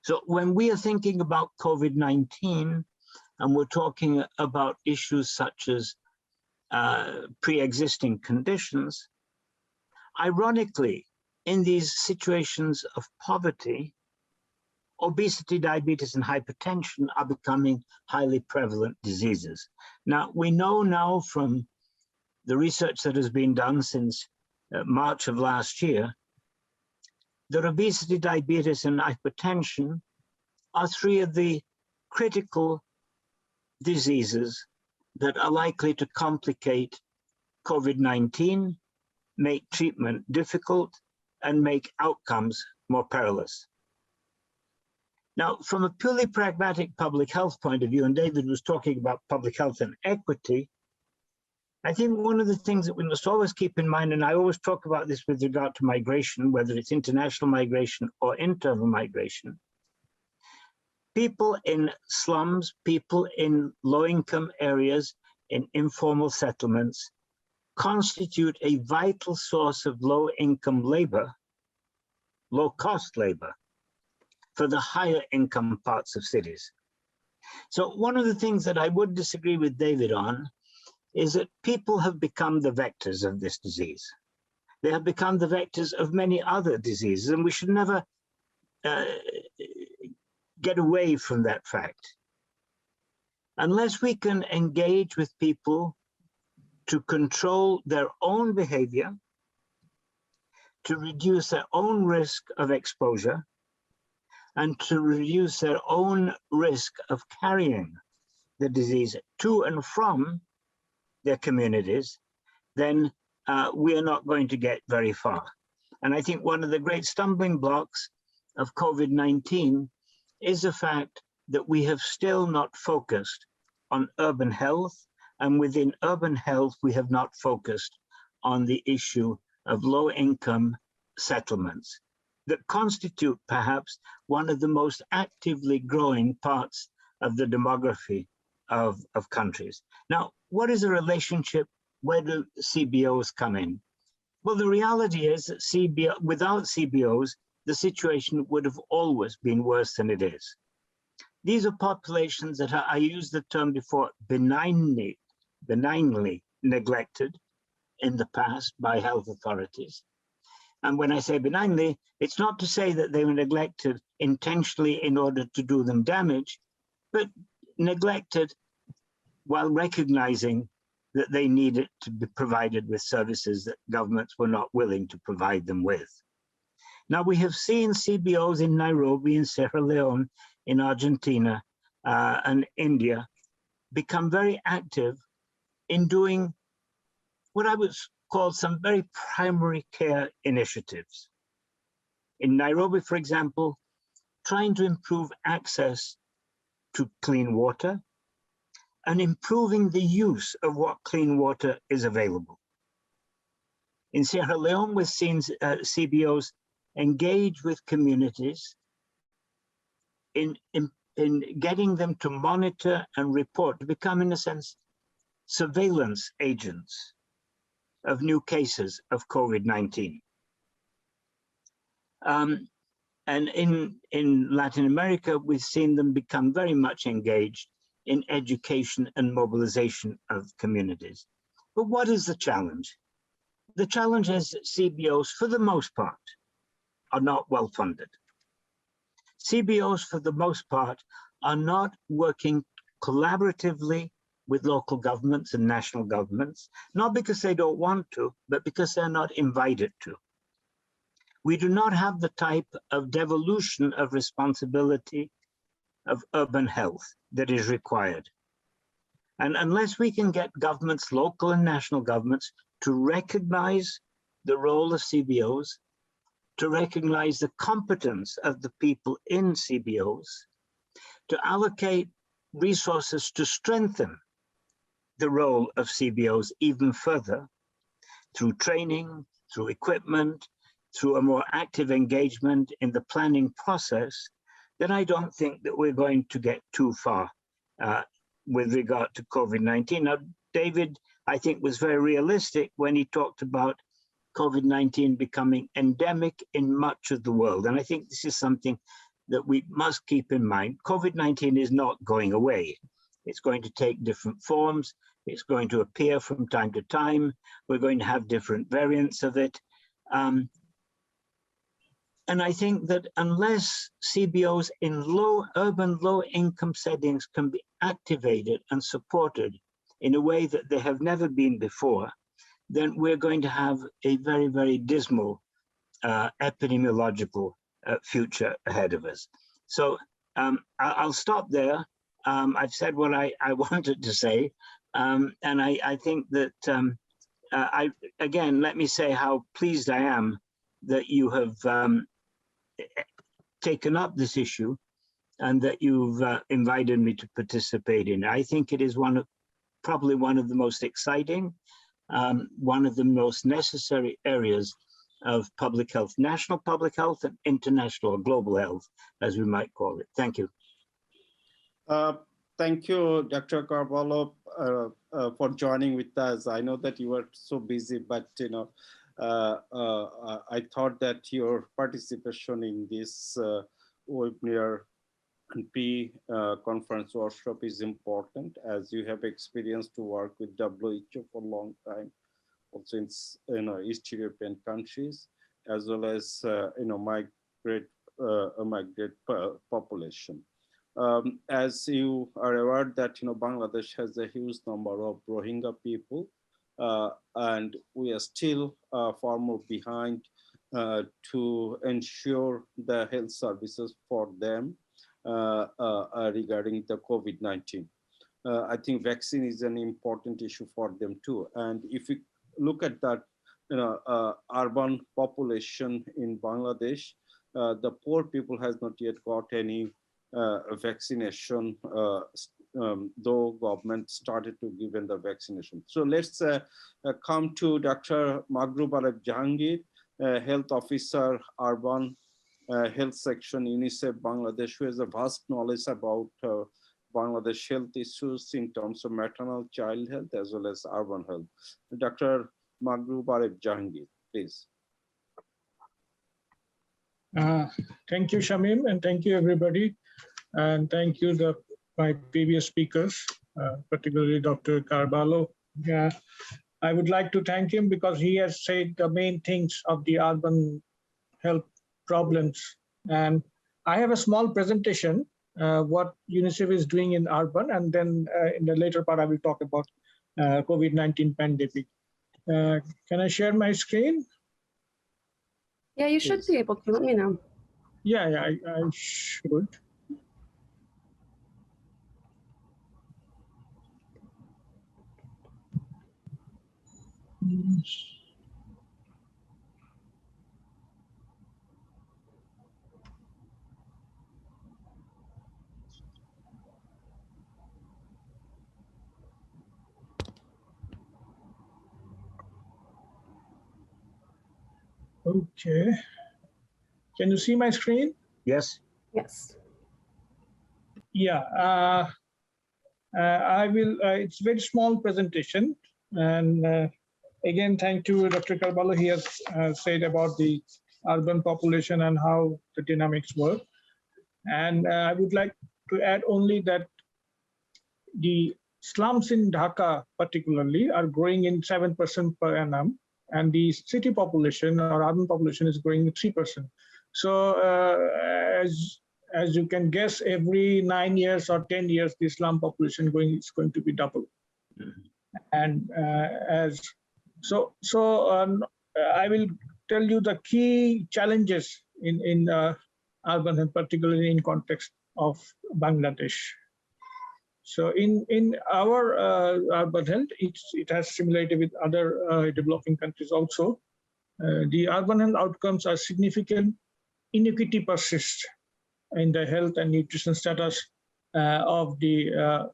So when we are thinking about COVID-19 and we're talking about issues such as pre-existing conditions, ironically, in these situations of poverty, obesity, diabetes, and hypertension are becoming highly prevalent diseases. Now, we know now from the research that has been done since March of last year that obesity, diabetes, and hypertension are 3 of the critical diseases that are likely to complicate COVID-19, make treatment difficult, and make outcomes more perilous. Now, from a purely pragmatic public health point of view, and David was talking about public health and equity, I think one of the things that we must always keep in mind, and I always talk about this with regard to migration, whether it's international migration or internal migration, people in slums, people in low-income areas, in informal settlements, constitute a vital source of low-income labor, low-cost labor, for the higher income parts of cities. So one of the things that I would disagree with David on is that people have become the vectors of this disease. They have become the vectors of many other diseases, and we should never get away from that fact. Unless we can engage with people to control their own behavior, to reduce their own risk of exposure, and to reduce their own risk of carrying the disease to and from their communities, then we are not going to get very far. And I think one of the great stumbling blocks of COVID-19 is the fact that we have still not focused on urban health, and within urban health, we have not focused on the issue of low-income settlements that constitute perhaps one of the most actively growing parts of the demography of countries. Now, what is the relationship? Where do CBOs come in? Well, the reality is that without CBOs, the situation would have always been worse than it is. These are populations that are, I used the term before, benignly neglected in the past by health authorities. And when I say benignly, it's not to say that they were neglected intentionally in order to do them damage, but neglected while recognizing that they needed to be provided with services that governments were not willing to provide them with. Now, we have seen CBOs in Nairobi, in Sierra Leone, in Argentina, and India become very active in doing what I would call some very primary care initiatives. In Nairobi, for example, trying to improve access to clean water and improving the use of what clean water is available. In Sierra Leone, we've seen CBOs engage with communities in getting them to monitor and report, to become, in a sense, surveillance agents of new cases of COVID-19. And in Latin America, we've seen them become very much engaged in education and mobilization of communities. But what is the challenge? The challenge is that CBOs, for the most part, are not well funded. CBOs, for the most part, are not working collaboratively with local governments and national governments, not because they don't want to, but because they're not invited to. We do not have the type of devolution of responsibility of urban health that is required. And unless we can get governments, local and national governments, to recognize the role of CBOs, to recognize the competence of the people in CBOs, to allocate resources to strengthen the role of CBOs even further through training, through equipment, through a more active engagement in the planning process, then I don't think that we're going to get too far with regard to COVID-19. Now, David, I think, was very realistic when he talked about COVID-19 becoming endemic in much of the world. And I think this is something that we must keep in mind. COVID-19 is not going away. It's going to take different forms. It's going to appear from time to time. We're going to have different variants of it. And I think that unless CBOs in urban low-income settings can be activated and supported in a way that they have never been before, then we're going to have a very, very dismal epidemiological future ahead of us. So I'll stop there. I've said what I wanted to say. And I think that, again, let me say how pleased I am that you have taken up this issue and that you've invited me to participate in. I think it is probably one of the most exciting, one of the most necessary areas of public health, national public health and international or global health, as we might call it. Thank you. Thank you, Dr. Carvalho, for joining with us. I know that you were so busy, but I thought that your participation in this webinar and pre-conference workshop is important, as you have experience to work with WHO for a long time, also in East European countries, as well as migrant population. As you are aware that Bangladesh has a huge number of Rohingya people, and we are still far more behind to ensure the health services for them regarding the COVID-19. I think vaccine is an important issue for them too. And if we look at that, urban population in Bangladesh, the poor people has not yet got any vaccination, though government started to give them the vaccination. So let's come to Dr. Margu Jahangir, Health Officer, Urban Health Section, Unicef Bangladesh, who has a vast knowledge about Bangladesh health issues in terms of maternal child health as well as urban health. Dr. Margu Jahangir, please. Thank you, Shamim, and thank you, everybody. And thank you, my previous speakers, particularly Dr. Carvalho. I would like to thank him because he has said the main things of the urban health problems. And I have a small presentation, what UNICEF is doing in urban, and then in the later part, I will talk about COVID-19 pandemic. Can I share my screen? Yeah, you should be able to. Let me know. Yeah, I should. Okay. Can you see my screen? Yes. Yes. Yeah. I will. It's a very small presentation, and again, thank you, Dr. Carvalho. He has said about the urban population and how the dynamics work. And I would like to add only that the slums in Dhaka, particularly, are growing in 7% per annum, and the city population or urban population is growing in 3%. So, as you can guess, every 9 years or 10 years, the slum population is going to be double. And I will tell you the key challenges in urban and particularly in context of Bangladesh. So in our urban health, it has similarity with other developing countries also. The urban health outcomes are significant. Inequity persists in the health and nutrition status of the,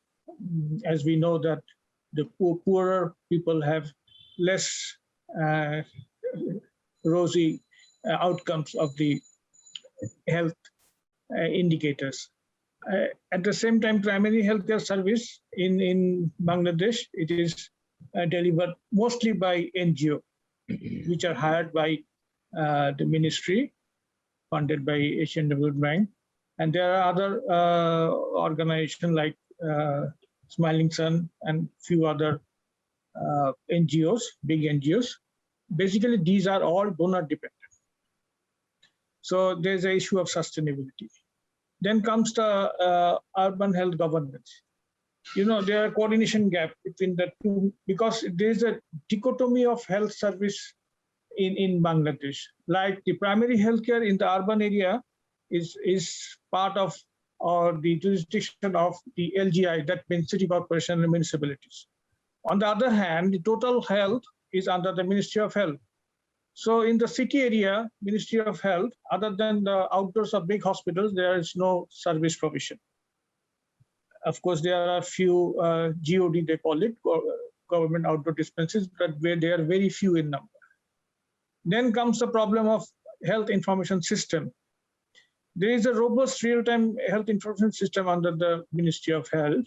as we know that the poorer people have less rosy outcomes of the health indicators. At the same time, primary healthcare service in Bangladesh, it is delivered mostly by NGO, which are hired by the ministry, funded by Asian Development Bank. And there are other organizations like Smiling Sun and few other NGOs, big NGOs. Basically, these are all donor dependent. So there's an issue of sustainability. Then comes the urban health governance. There are coordination gap between the two because there's a dichotomy of health service in Bangladesh. Like the primary healthcare in the urban area is part of or the jurisdiction of the LGI, that means city corporation and municipalities. On the other hand, the total health is under the Ministry of Health. So in the city area, Ministry of Health, other than the outdoors of big hospitals, there is no service provision. Of course, there are a few GOD, they call it, government outdoor dispensaries, but where they are very few in number. Then comes the problem of health information system. There is a robust real-time health information system under the Ministry of Health,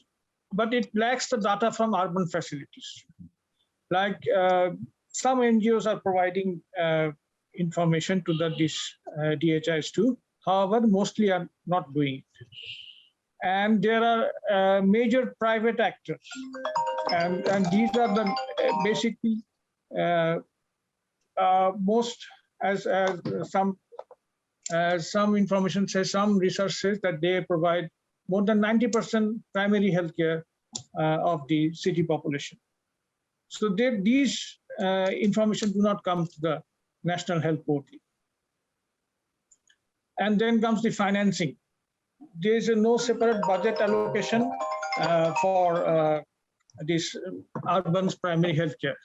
but it lacks the data from urban facilities. Like some NGOs are providing information to the DHIS too. However, mostly are not doing it. And there are major private actors. And these are the basically most, as some information says, some research says that they provide more than 90% primary healthcare of the city population. So these information do not come to the National Health Portal. And then comes the financing. There is no separate budget allocation for this urban primary healthcare.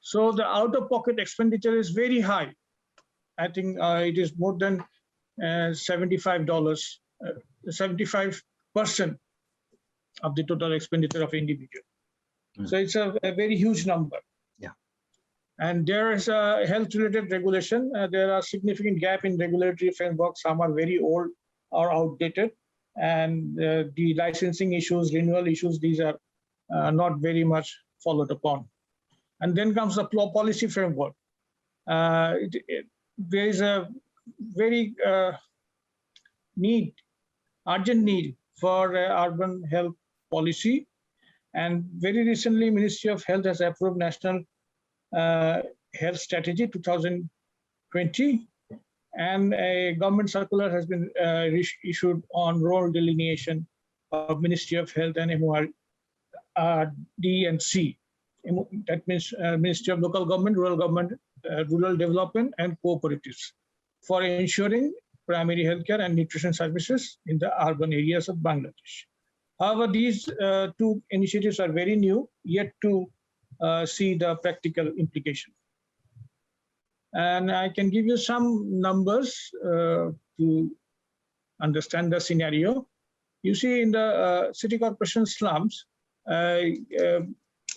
So the out-of-pocket expenditure is very high. I think it is more than $75, 75% of the total expenditure of individual. So it's a very huge number. Yeah. And there is a health-related regulation. There are significant gap in regulatory framework. Some are very old or outdated. And the licensing issues, renewal issues, these are not very much followed upon. And then comes the policy framework. There is a very urgent need for urban health policy. And very recently, Ministry of Health has approved National Health Strategy 2020. And a government circular has been issued on role delineation of Ministry of Health and MORD&C. That means Ministry of Local Government, Rural Development, and Cooperatives for ensuring primary healthcare and nutrition services in the urban areas of Bangladesh. However, these two initiatives are very new, yet to see the practical implication. And I can give you some numbers to understand the scenario. You see in the city corporation slums,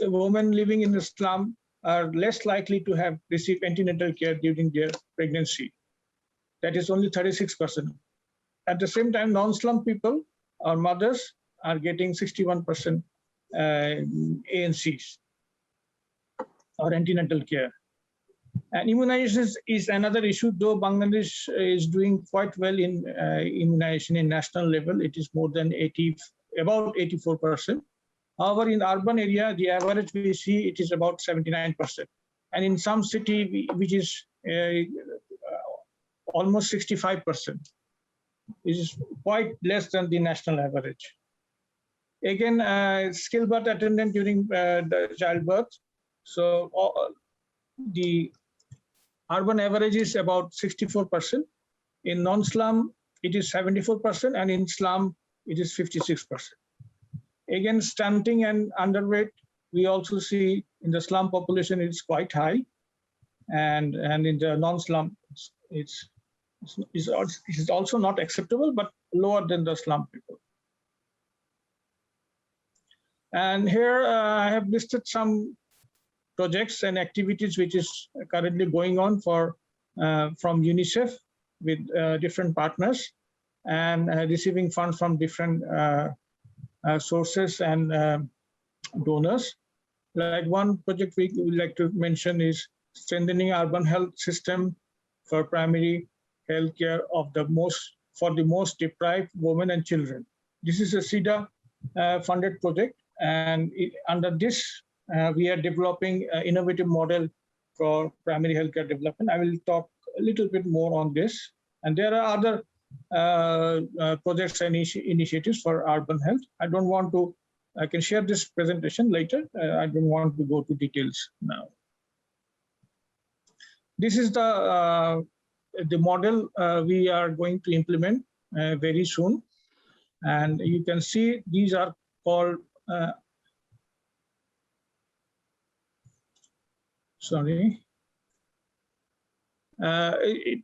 women living in the slum are less likely to have received antenatal care during their pregnancy. That is only 36%. At the same time, non-slum people or mothers are getting 61% ANCs or antenatal care. And immunization is another issue, though Bangladesh is doing quite well in immunization in national level. It is more than about 84%. However, in the urban area, the average we see it is about 79%. And in some city, which is almost 65%, it is quite less than the national average. Again, skilled birth attendant during the childbirth. So the urban average is about 64%. In non-slum, it is 74%, and in slum, it is 56%. Again, stunting and underweight, we also see in the slum population, it's quite high. And in the non-slum, it is also not acceptable, but lower than the slum people. And here I have listed some projects and activities which is currently going on from UNICEF with different partners and receiving funds from different sources and donors. Like one project we would like to mention is strengthening urban health system for primary health care of for the most deprived women and children. This is a SIDA funded project, and under this we are developing an innovative model for primary healthcare development. I will talk a little bit more on this. And there are other projects and initiatives for urban health. I can share this presentation later. I don't want to go to details now. This is the model we are going to implement very soon. And you can see these are called,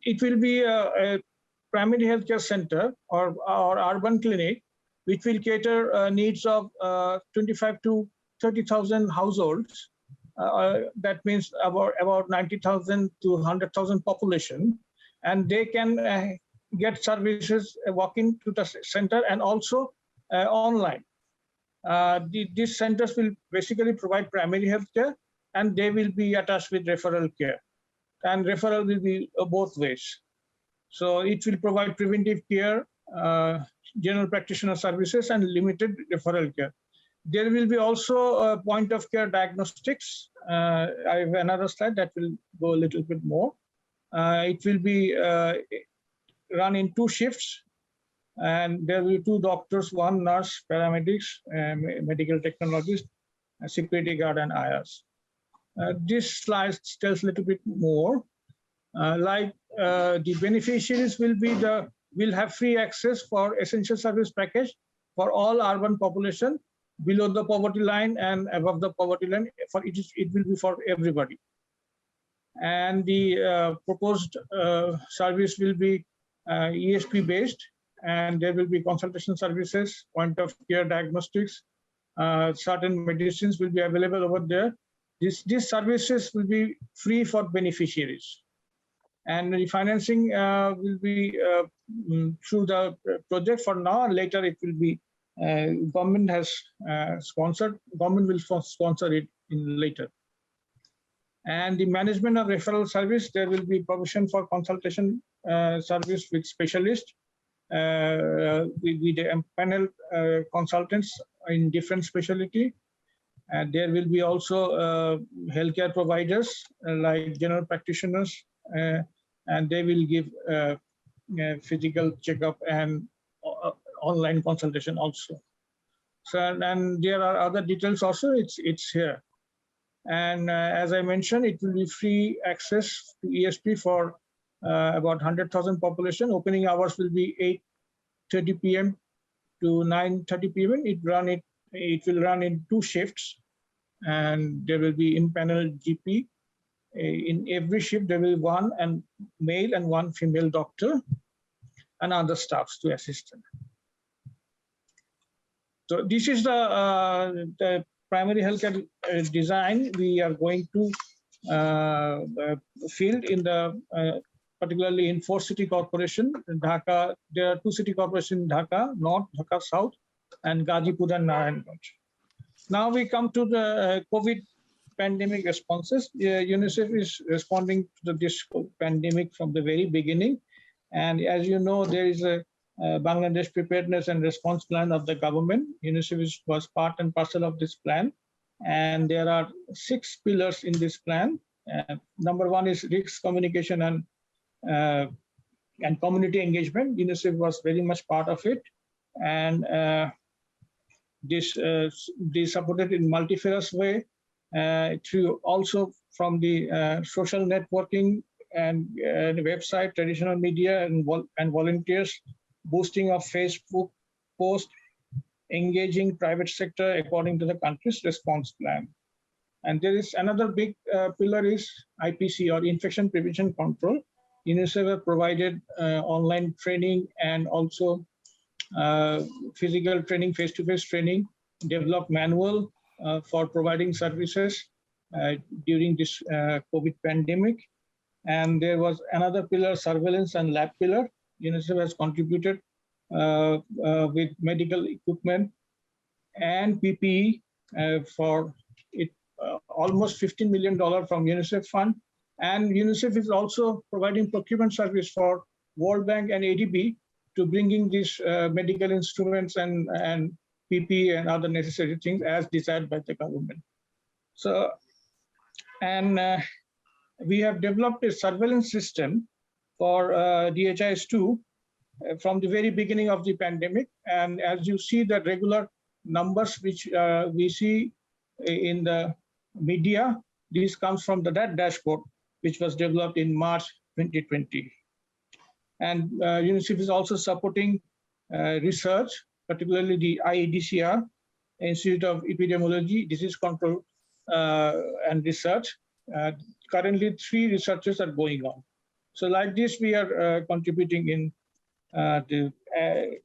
it will be a primary healthcare center or urban clinic, which will cater needs of 25 to 30,000 households. That means about 90,000 to 100,000 population. And they can get services walking to the center and also online. These centers will basically provide primary health care, and they will be attached with referral care. And referral will be both ways. So it will provide preventive care, general practitioner services, and limited referral care. There will be also a point of care diagnostics. I have another slide that will go a little bit more. It will be run in 2 shifts, and there will be 2 doctors, 1 nurse, paramedics, medical technologist, security guard, and IRs. This slide tells a little bit more. The beneficiaries will have free access for essential service package for all urban population below the poverty line and above the poverty line. It will be for everybody. And the proposed service will be ESP based, and there will be consultation services, point of care diagnostics, certain medicines will be available over there. These services will be free for beneficiaries. And the financing will be through the project for now, and later it will be, government has sponsored, government will sponsor it in later. And the management of referral service, there will be provision for consultation service with specialists, with the panel consultants in different specialty. And there will be also healthcare providers like general practitioners, and they will give physical checkup and online consultation also. So, and there are other details also, it's here. And as I mentioned, it will be free access to ESP for about 100,000 population. Opening hours will be 8:30 p.m. to 9:30 p.m. It will run in 2 shifts, and there will be in-panel GP. In every shift, there will be 1 male and 1 female doctor and other staffs to assist them. So this is the primary healthcare design we are going to field in the particularly in 4 city corporation in Dhaka. There are 2 city corporations in Dhaka North, Dhaka South, and Gazipur and Narayanganj. Now we come to the COVID pandemic responses. UNICEF is responding to this pandemic from the very beginning. And as you know, there is a Bangladesh Preparedness and Response Plan of the government. UNICEF was part and parcel of this plan. And there are 6 pillars in this plan. Number 1 is risk communication and community engagement. UNICEF was very much part of it. And they supported in multifarious way through also from the social networking and the website, traditional media, and volunteers, boosting of Facebook posts, engaging private sector according to the country's response plan. And there is another big pillar is IPC, or infection prevention control. UNICEF have provided online training and also physical training, face-to-face training, developed manual for providing services during this COVID pandemic. And there was another pillar, surveillance and lab pillar. UNICEF has contributed with medical equipment and PPE for it, almost $15 million from UNICEF fund. And UNICEF is also providing procurement service for World Bank and ADB to bringing these medical instruments and PPE and other necessary things as desired by the government. So, and we have developed a surveillance system for DHIS2 from the very beginning of the pandemic. And as you see the regular numbers which we see in the media, this comes from that dashboard, which was developed in March 2020. And UNICEF is also supporting research, particularly the IEDCR, Institute of Epidemiology, Disease Control and Research. Currently, 3 researchers are going on. So like this, we are contributing in to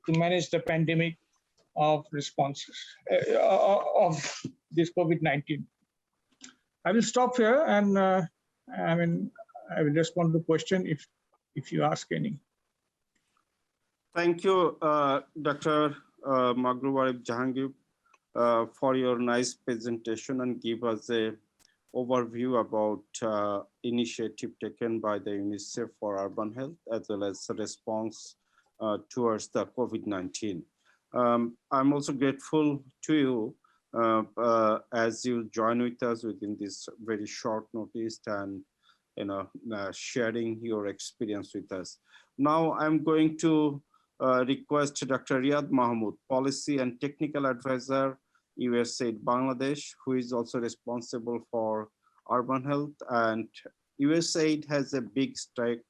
manage the pandemic of responses of this COVID-19. I will stop here, and I will respond to question if you ask any. Thank you, Dr. Margu Jahangir, for your nice presentation and give us a overview about initiative taken by the UNICEF for urban health as well as the response towards the COVID-19. I'm also grateful to you as you join with us within this very short notice and sharing your experience with us. Now I'm going to request Dr. Ryan Mahmoud, Policy and Technical Advisor, USAID Bangladesh, who is also responsible for urban health. And USAID has a big stake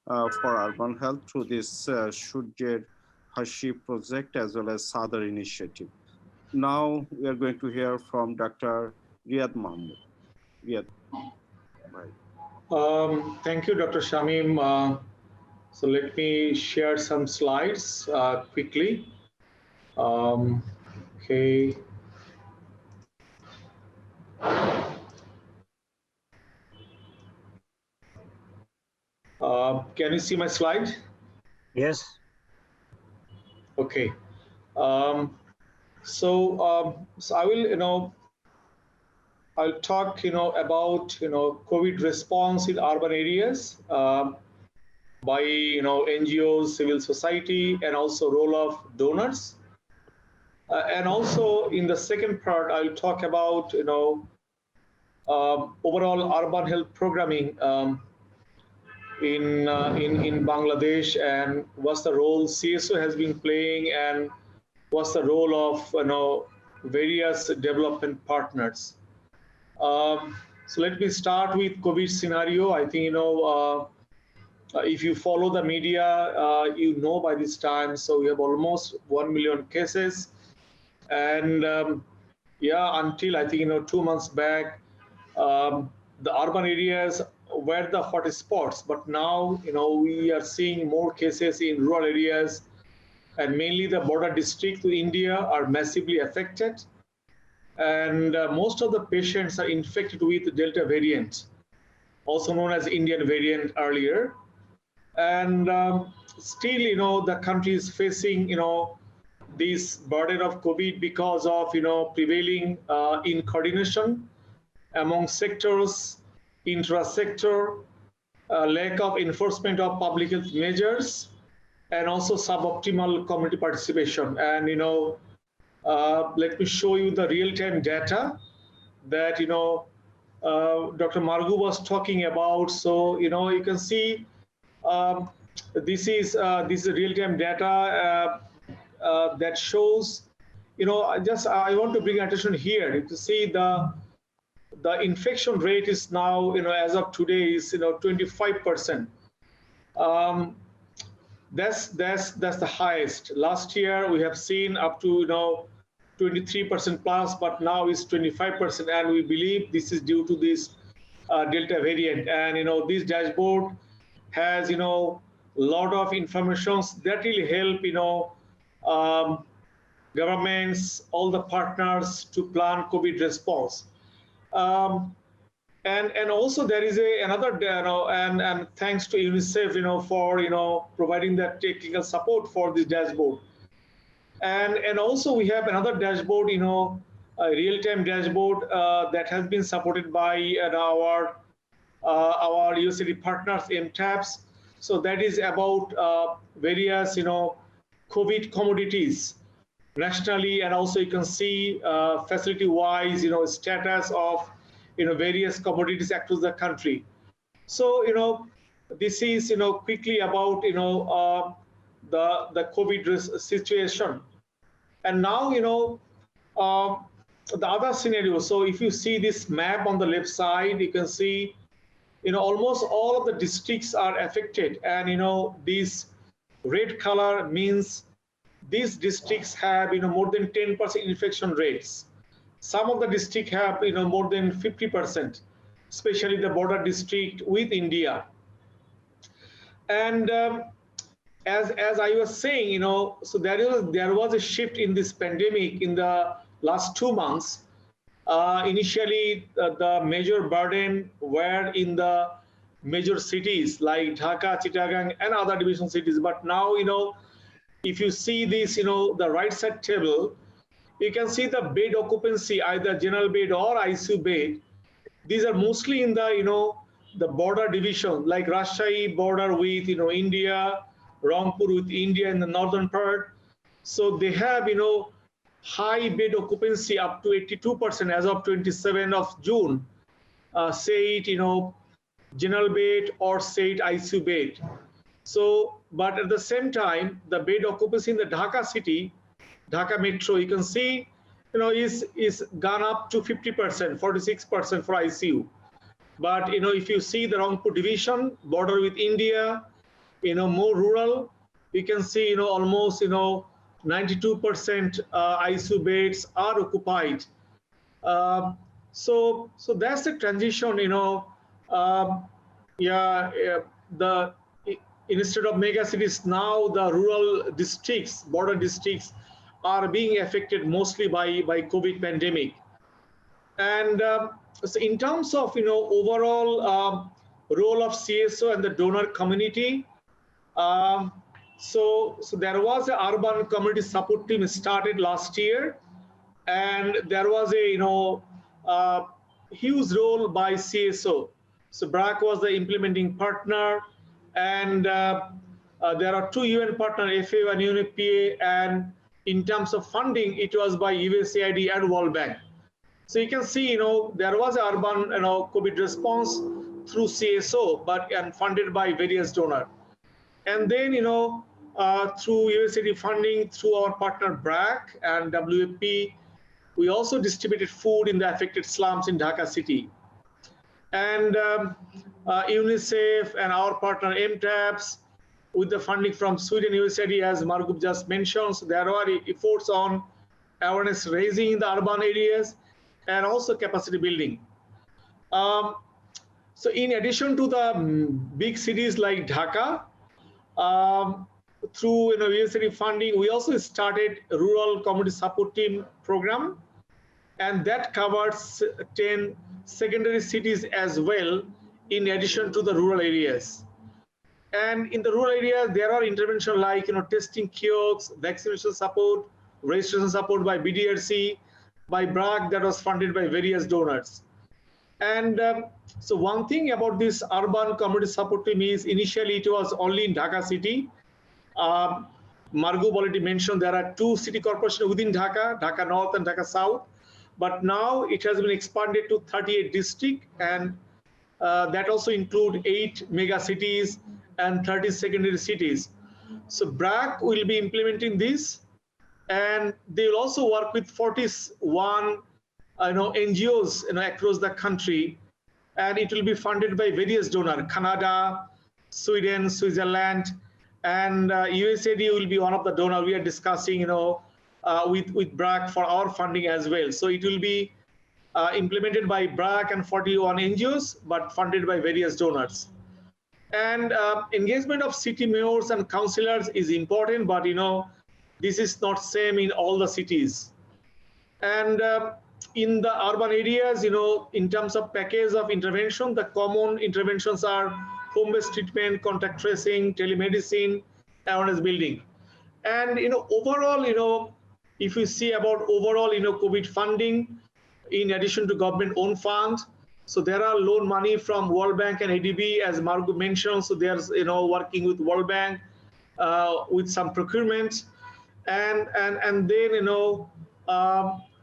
for urban health through this Surjer Hashi project as well as other initiative. now we are going to hear from Dr. Ryan Mahmoud. Ryan, right. Thank you, Dr. Shamim. So let me share some slides quickly. Okay. Can you see my slide? Yes. Okay. So I will, I'll talk, about, COVID response in urban areas by, NGOs, civil society, and also role of donors. And also in the second part, I'll talk about, overall urban health programming in Bangladesh, and what's the role CSO has been playing, and what's the role of various development partners. So let me start with COVID scenario. I think if you follow the media, you know by this time. So we have almost 1 million cases, and yeah, until I think 2 months back, the urban areas were the hotspots, but now we are seeing more cases in rural areas, and mainly the border districts to India are massively affected, and most of the patients are infected with the Delta variant, also known as Indian variant earlier, and still the country is facing this burden of COVID because of prevailing incoordination among sectors, intra-sector, lack of enforcement of public health measures, and also suboptimal community participation. And let me show you the real-time data that Dr. Margu was talking about. So you can see this is real-time data that shows. I want to bring attention here to see the infection rate is now, as of today, is 25%. That's the highest. Last year we have seen up to 23% plus, but now it's 25%, and we believe this is due to this Delta variant. And this dashboard has lot of information that will help governments, all the partners to plan COVID response. And also there is another, and thanks to Unicef, for providing that technical support for this dashboard. And also we have another dashboard, a real-time dashboard that has been supported by our USAID partners, MTAPs. So that is about various, COVID commodities nationally, and also you can see facility-wise, status of various commodities across the country. So this is quickly about the COVID situation. And now the other scenario. So if you see this map on the left side, you can see almost all of the districts are affected, and this red color means these districts have more than 10% infection rates. Some of the districts have more than 50%, especially the border district with India. And as I was saying, so there was a shift in this pandemic in the last 2 months. Initially, the major burden were in the major cities like Dhaka, Chittagong, and other division cities. But now, if you see this, the right side table, you can see the bed occupancy, either general bed or ICU bed. These are mostly in the, the border division, like Rajshahi border with, India, Rangpur with India in the northern part. So they have, high bed occupancy up to 82% as of 27th of June. Say it, general bed or say it ICU bed. So, but at the same time, the bed occupancy in the Dhaka city, Dhaka metro, you can see, is gone up to 50%, 46% for ICU. But, if you see the Rangpur division, border with India, more rural, you can see, almost, 92% ISU beds are occupied. So that's the transition, instead of mega cities, now the rural districts, border districts are being affected mostly by COVID pandemic. And so in terms of, overall role of CSO and the donor community, so there was an urban community support team started last year, and there was a huge role by CSO. So BRAC was the implementing partner, and there are 2 UN partners, FAO and UNFPA, and in terms of funding, it was by USAID and World Bank. So you can see, there was an urban, COVID response through CSO, and funded by various donors. And then, through USAID funding, through our partner BRAC and WFP, we also distributed food in the affected slums in Dhaka city. And UNICEF and our partner MTAPS, with the funding from Sweden USAID, as Margu just mentioned, so there are efforts on awareness raising in the urban areas and also capacity building. So in addition to the big cities like Dhaka, through USAID funding, we also started a rural community support team program, and that covers 10 secondary cities as well, in addition to the rural areas. And in the rural areas, there are interventions like testing kiosks, vaccination support, registration support by BDRC, by BRAC, that was funded by various donors. And so one thing about this urban community support team is initially it was only in Dhaka city. Margu already mentioned there are 2 city corporations within Dhaka, Dhaka North and Dhaka South. But now it has been expanded to 38 districts, and that also include 8 mega cities and 30 secondary cities. So BRAC will be implementing this, and they will also work with 41 NGOs across the country, and it will be funded by various donors, Canada, Sweden, Switzerland, and USAID will be one of the donors. We are discussing with BRAC for our funding as well. So it will be implemented by BRAC and 41 NGOs, but funded by various donors. And engagement of city mayors and councillors is important, but this is not same in all the cities. And in the urban areas, in terms of package of intervention, the common interventions are home-based treatment, contact tracing, telemedicine, awareness building. And overall, if you see about overall COVID funding, in addition to government-owned funds, so there are loan money from World Bank and ADB, as Margu mentioned. So there's working with World Bank with some procurement, and then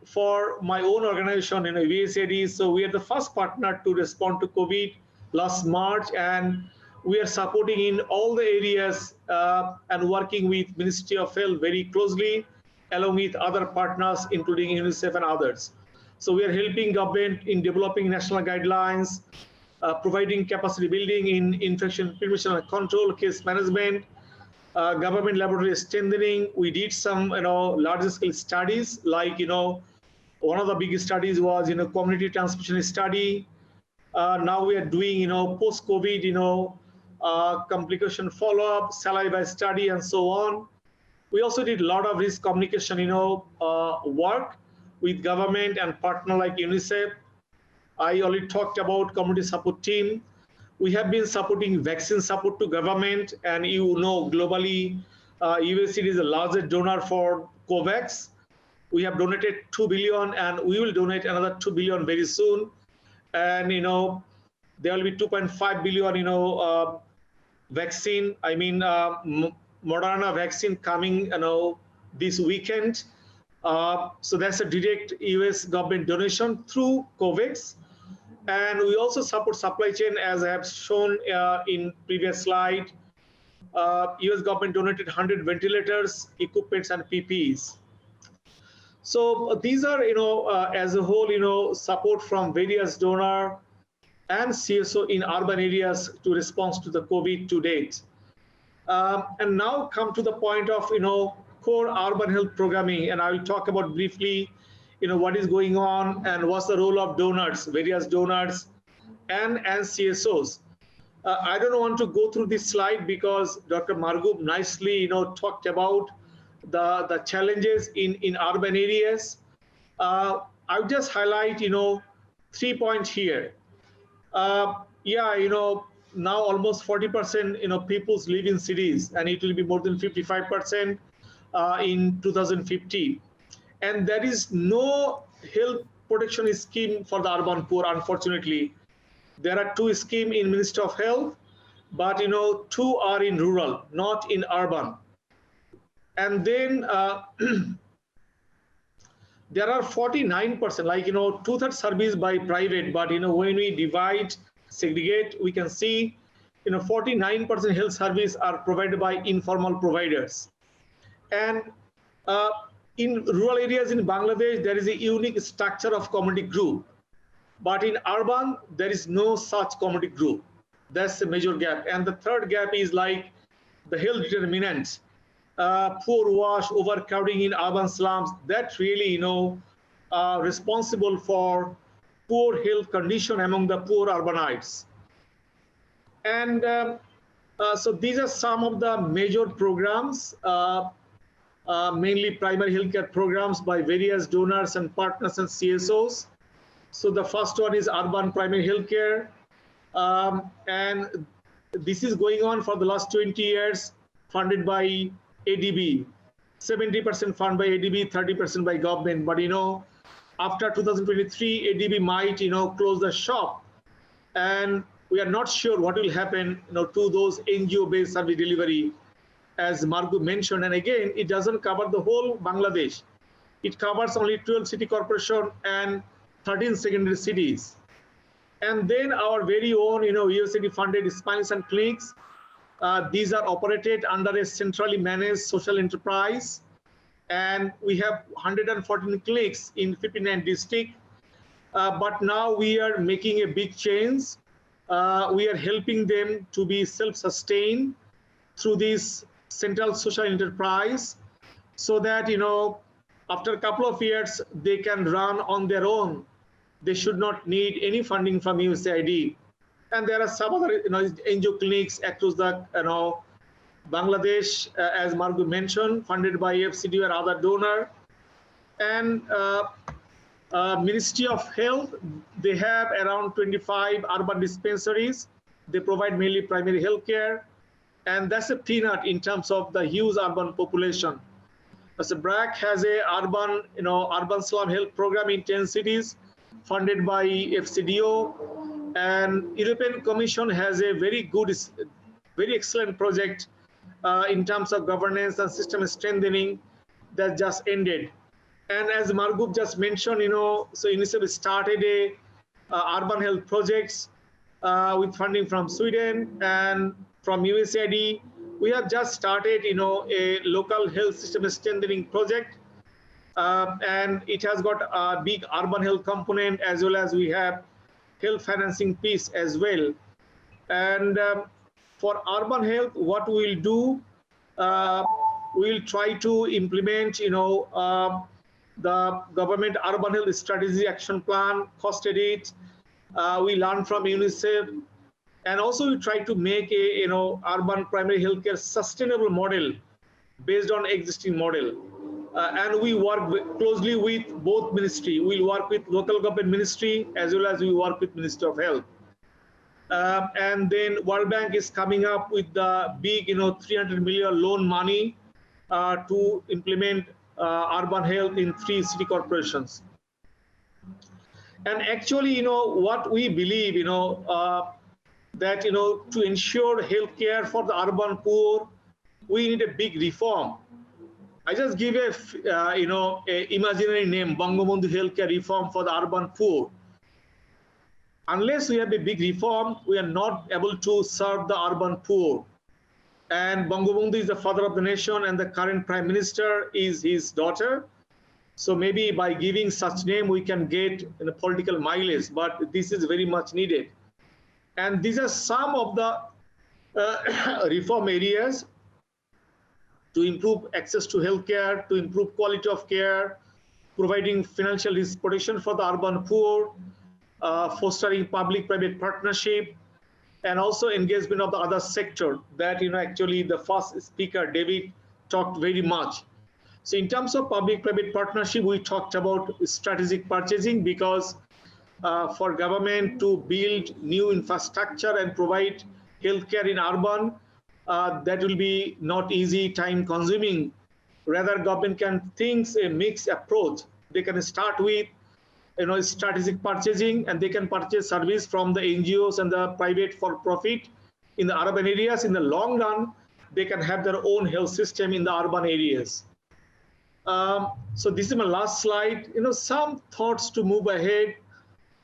for my own organization, USAID, so we are the first partner to respond to COVID last March, and we are supporting in all the areas and working with Ministry of Health very closely, along with other partners, including UNICEF and others. So we are helping government in developing national guidelines, providing capacity building in infection prevention and control, case management, government laboratory strengthening. We did some larger scale studies, like one of the biggest studies was community transmission study. Now we are doing post-COVID complication follow-up, saliva study, and so on. We also did a lot of risk communication work with government and partner like UNICEF. I already talked about community support team. We have been supporting vaccine support to government, and globally, USAID is the largest donor for COVAX. We have donated 2 billion, and we will donate another 2 billion very soon. And there will be 2.5 billion vaccine. I mean, Moderna vaccine coming this weekend. So that's a direct US government donation through COVAX. And we also support supply chain, as I have shown in previous slide. US government donated 100 ventilators, equipments, and PPEs. So these are, as a whole, support from various donor and CSO in urban areas to respond to the COVID to date. And now come to the point of, core urban health programming, and I will talk about briefly, what is going on and what's the role of donors, various donors, and CSOs. I don't want to go through this slide because Dr. Margu nicely, talked about the challenges in urban areas. I'll just highlight, 3 points here. Now almost 40%, people live in cities, and it will be more than 55% in 2050. And there is no health protection scheme for the urban poor, unfortunately. There are 2 schemes in Ministry of Health, but 2 are in rural, not in urban. And then there are 49%, like 2/3 service by private, but when we divide, segregate, we can see 49% health service are provided by informal providers. And in rural areas in Bangladesh, there is a unique structure of community group. But in urban, there is no such community group. That's the major gap. And the third gap is like the health determinants, poor wash, overcrowding in urban slums. That really, responsible for poor health condition among the poor urbanites. And so these are some of the major programs, mainly primary healthcare programs by various donors and partners and CSOs. So the first one is urban primary healthcare, and this is going on for the last 20 years, funded by ADB, 70% funded by ADB, 30% by government. But after 2023, ADB might close the shop, and we are not sure what will happen to those NGO-based service delivery, as Margu mentioned. And again, it doesn't cover the whole Bangladesh. It covers only 12 city corporation and 13 secondary cities. And then our very own, USAID funded spines and clinics. These are operated under a centrally managed social enterprise. And we have 114 clinics in 59 districts. But now we are making a big change. We are helping them to be self-sustained through this central social enterprise, so that, after a couple of years, they can run on their own. They should not need any funding from USAID. And there are some other NGO clinics across the Bangladesh, as Margu mentioned, funded by FCD or other donor. And Ministry of Health, they have around 25 urban dispensaries. They provide mainly primary health care. And that's a peanut in terms of the huge urban population. So BRAC has a urban slum health program in 10 cities, funded by FCDO. And European Commission has a very good, very excellent project in terms of governance and system strengthening that just ended. And as Margu just mentioned, so Unicef started a urban health projects with funding from Sweden and from USAID. We have just started, a local health system strengthening project, and it has got a big urban health component, as well as we have health financing piece as well. And for urban health, what we'll do, we'll try to implement, the government urban health strategy action plan, costed it. We learn from UNICEF. And also we try to make a urban primary healthcare sustainable model based on existing model. And we work closely with both ministry. We'll work with local government ministry as well as we work with Ministry of Health. And then World Bank is coming up with the big 300 million loan money to implement urban health in 3 city corporations. And actually, what we believe, that to ensure healthcare for the urban poor, we need a big reform. I just give a imaginary name, Bangabandhu Healthcare Reform for the urban poor. Unless we have a big reform, we are not able to serve the urban poor. And Bangabandhu is the father of the nation, and the current prime minister is his daughter. So maybe by giving such name, we can get political mileage, but this is very much needed. And these are some of the reform areas. to improve access to healthcare, to improve quality of care, providing financial risk protection for the urban poor, fostering public-private partnership, and also engagement of the other sector that, actually the first speaker, David, talked very much. So in terms of public-private partnership, we talked about strategic purchasing, because for government to build new infrastructure and provide healthcare in urban, that will be not easy, time consuming. Rather, government can think a mixed approach. They can start with strategic purchasing, and they can purchase service from the NGOs and the private for profit in the urban areas. In the long run, they can have their own health system in the urban areas. So this is my last slide. Some thoughts to move ahead.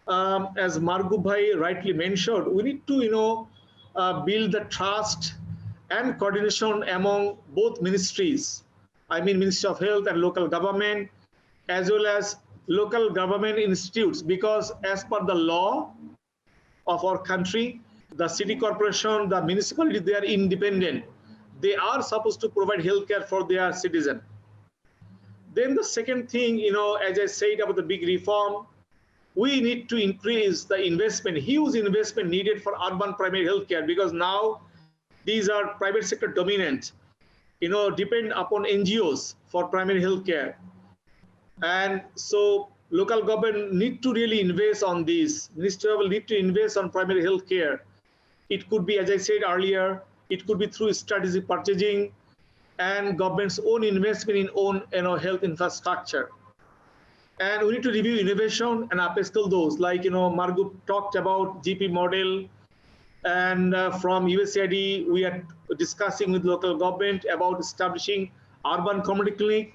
As Margu Bhai rightly mentioned, we need to build the trust and coordination among both ministries. I mean, Ministry of Health and local government, as well as local government institutes, because as per the law of our country, the city corporation, the municipality, they are independent. They are supposed to provide healthcare for their citizen. Then the second thing, as I said about the big reform, we need to increase the investment, huge investment needed for urban primary healthcare, because now these are private sector dominant, depend upon NGOs for primary healthcare. And so local government need to really invest on this. Ministry will need to invest on primary healthcare. It could be, as I said earlier, it could be through strategic purchasing and government's own investment in own health infrastructure. And we need to review innovation and upskill those, like Margu talked about GP model, and from USAID we are discussing with local government about establishing urban community clinic,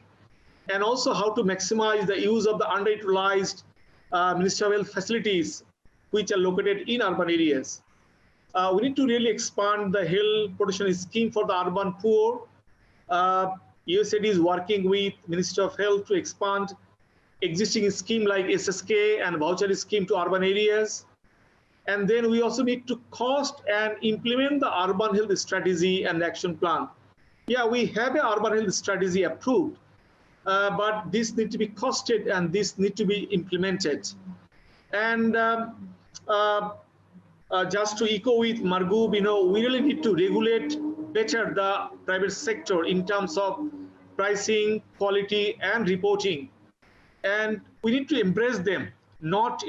and also how to maximize the use of the underutilized Ministry of Health facilities which are located in urban areas. We need to really expand the health protection scheme for the urban poor. USAID is working with Ministry of Health to expand existing scheme like SSK and voucher scheme to urban areas. And then we also need to cost and implement the urban health strategy and action plan. Yeah, we have an urban health strategy approved, but this needs to be costed and this needs to be implemented. And just to echo with Margu, we really need to regulate better the private sector in terms of pricing, quality, and reporting. And we need to embrace them, not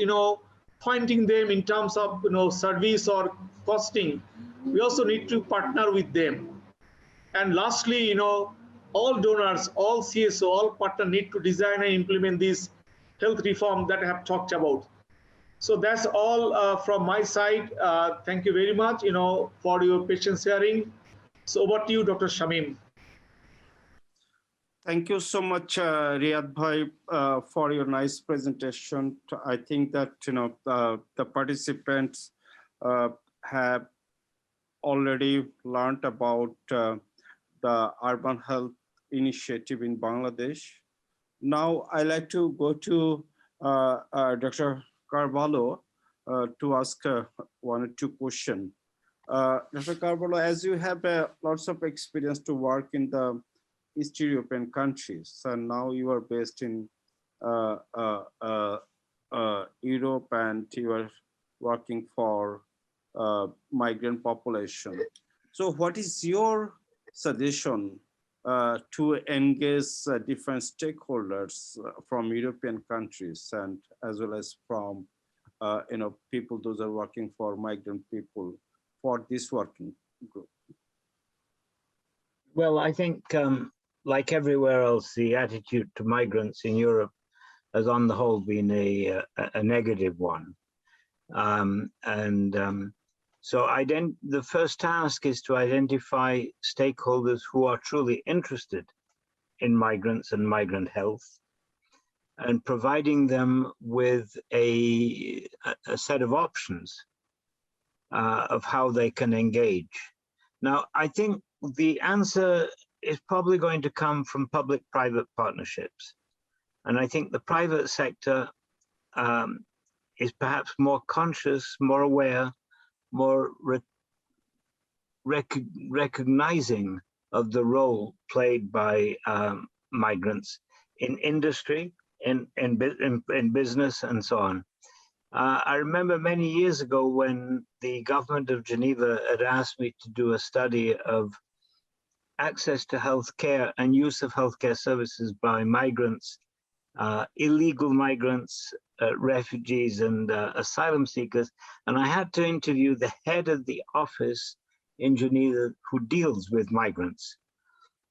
pointing them in terms of service or costing. We also need to partner with them. And lastly, all donors, all CSO, all partners need to design and implement this health reform that I have talked about. So that's all from my side. Thank you very much, for your patient sharing. So over to you, Dr. Shamim. Thank you so much, Riyad Bhai, for your nice presentation. I think that the participants have already learned about the urban health initiative in Bangladesh. Now I'd like to go to Dr. Carvalho to ask one or two questions. Dr. Carvalho, as you have lots of experience to work in the East European countries, and now you are based in Europe, and you are working for migrant population. So what is your suggestion to engage different stakeholders from European countries, and as well as from people those are working for migrant people for this working group? Well, I think like everywhere else, the attitude to migrants in Europe has on the whole been a negative one. So the first task is to identify stakeholders who are truly interested in migrants and migrant health, and providing them with a set of options of how they can engage. Now, I think the answer is probably going to come from public-private partnerships. And I think the private sector is perhaps more conscious, more aware, more recognizing of the role played by migrants in industry, in business, and so on. I remember many years ago when the government of Geneva had asked me to do a study of access to healthcare and use of healthcare services by migrants, illegal migrants, refugees, and asylum seekers. And I had to interview the head of the office in Geneva who deals with migrants.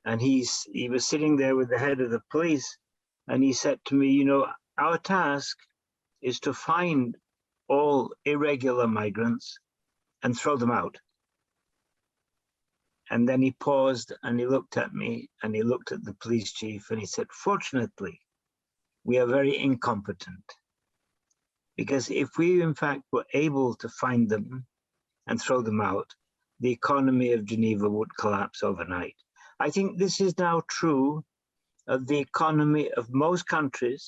And he was sitting there with the head of the police, and he said to me, you know, our task is to find all irregular migrants and throw them out. And then he paused and he looked at me and he looked at the police chief and he said, fortunately, we are very incompetent. Because if we in fact were able to find them and throw them out, the economy of Geneva would collapse overnight. I think this is now true of the economy of most countries,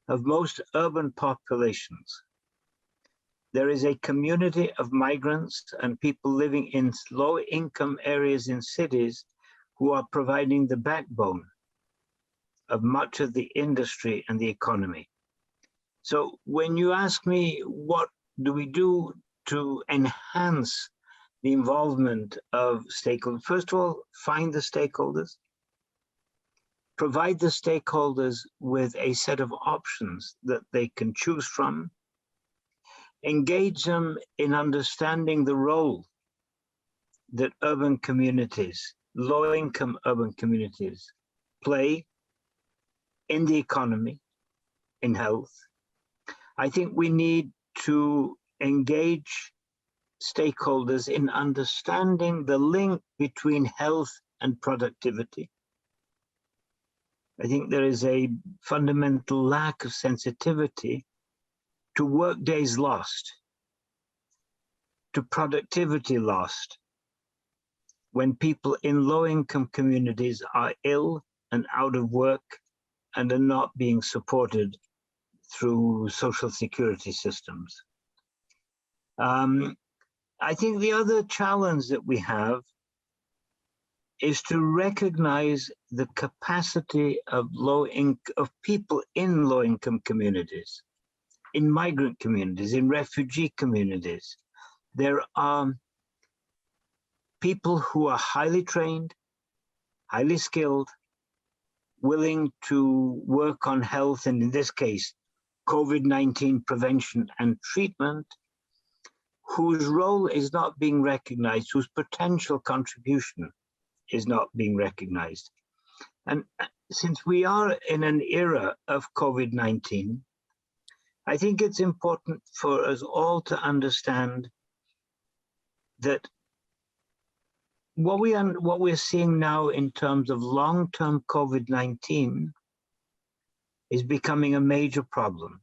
of most urban populations. There is a community of migrants and people living in low-income areas in cities who are providing the backbone of much of the industry and the economy. So when you ask me, what do we do to enhance the involvement of stakeholders? First of all, find the stakeholders, provide the stakeholders with a set of options that they can choose from, engage them in understanding the role that urban communities, low-income urban communities, play in the economy, in health. I think we need to engage stakeholders in understanding the link between health and productivity. I think there is a fundamental lack of sensitivity to work days lost, to productivity lost, when people in low-income communities are ill and out of work and are not being supported through social security systems. I think the other challenge that we have is to recognize the capacity of people in low-income communities, in migrant communities, in refugee communities. There are people who are highly trained, highly skilled, willing to work on health, and in this case, COVID-19 prevention and treatment, whose role is not being recognized, whose potential contribution is not being recognized. And since we are in an era of COVID-19, I think it's important for us all to understand that what we're seeing now in terms of long-term COVID-19 is becoming a major problem,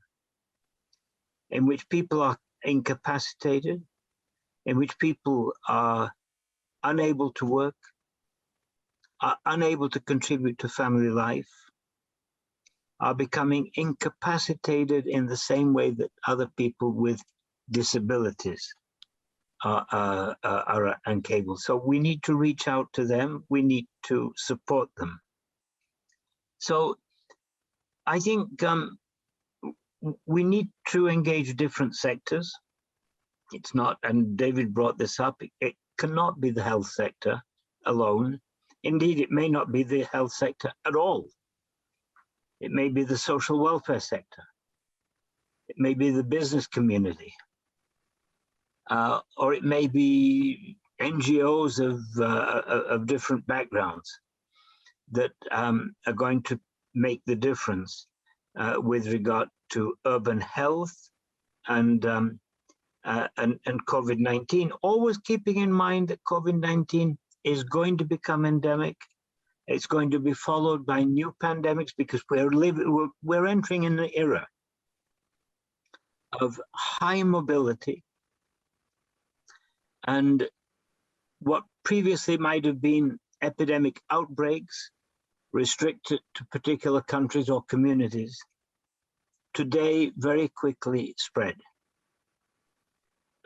in which people are incapacitated, in which people are unable to work, are unable to contribute to family life, are becoming incapacitated in the same way that other people with disabilities are incapable. So we need to reach out to them. We need to support them. So I think we need to engage different sectors. It's not, and David brought this up, it cannot be the health sector alone. Indeed, it may not be the health sector at all. It may be the social welfare sector. It may be the business community. Or it may be NGOs of different backgrounds that are going to make the difference with regard to urban health and COVID-19, always keeping in mind that COVID-19 is going to become endemic. It's going to be followed by new pandemics, because we're entering in an era of high mobility, and what previously might have been epidemic outbreaks restricted to particular countries or communities, today very quickly spread.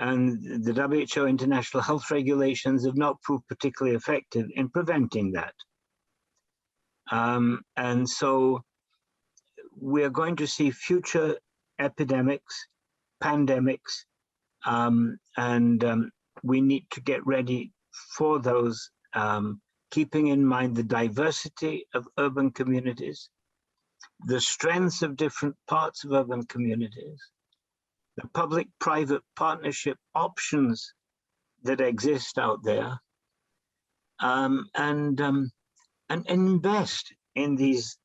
And the WHO international health regulations have not proved particularly effective in preventing that. And so we're going to see future epidemics, pandemics, and we need to get ready for those, keeping in mind the diversity of urban communities, the strengths of different parts of urban communities, the public-private partnership options that exist out there, and invest in these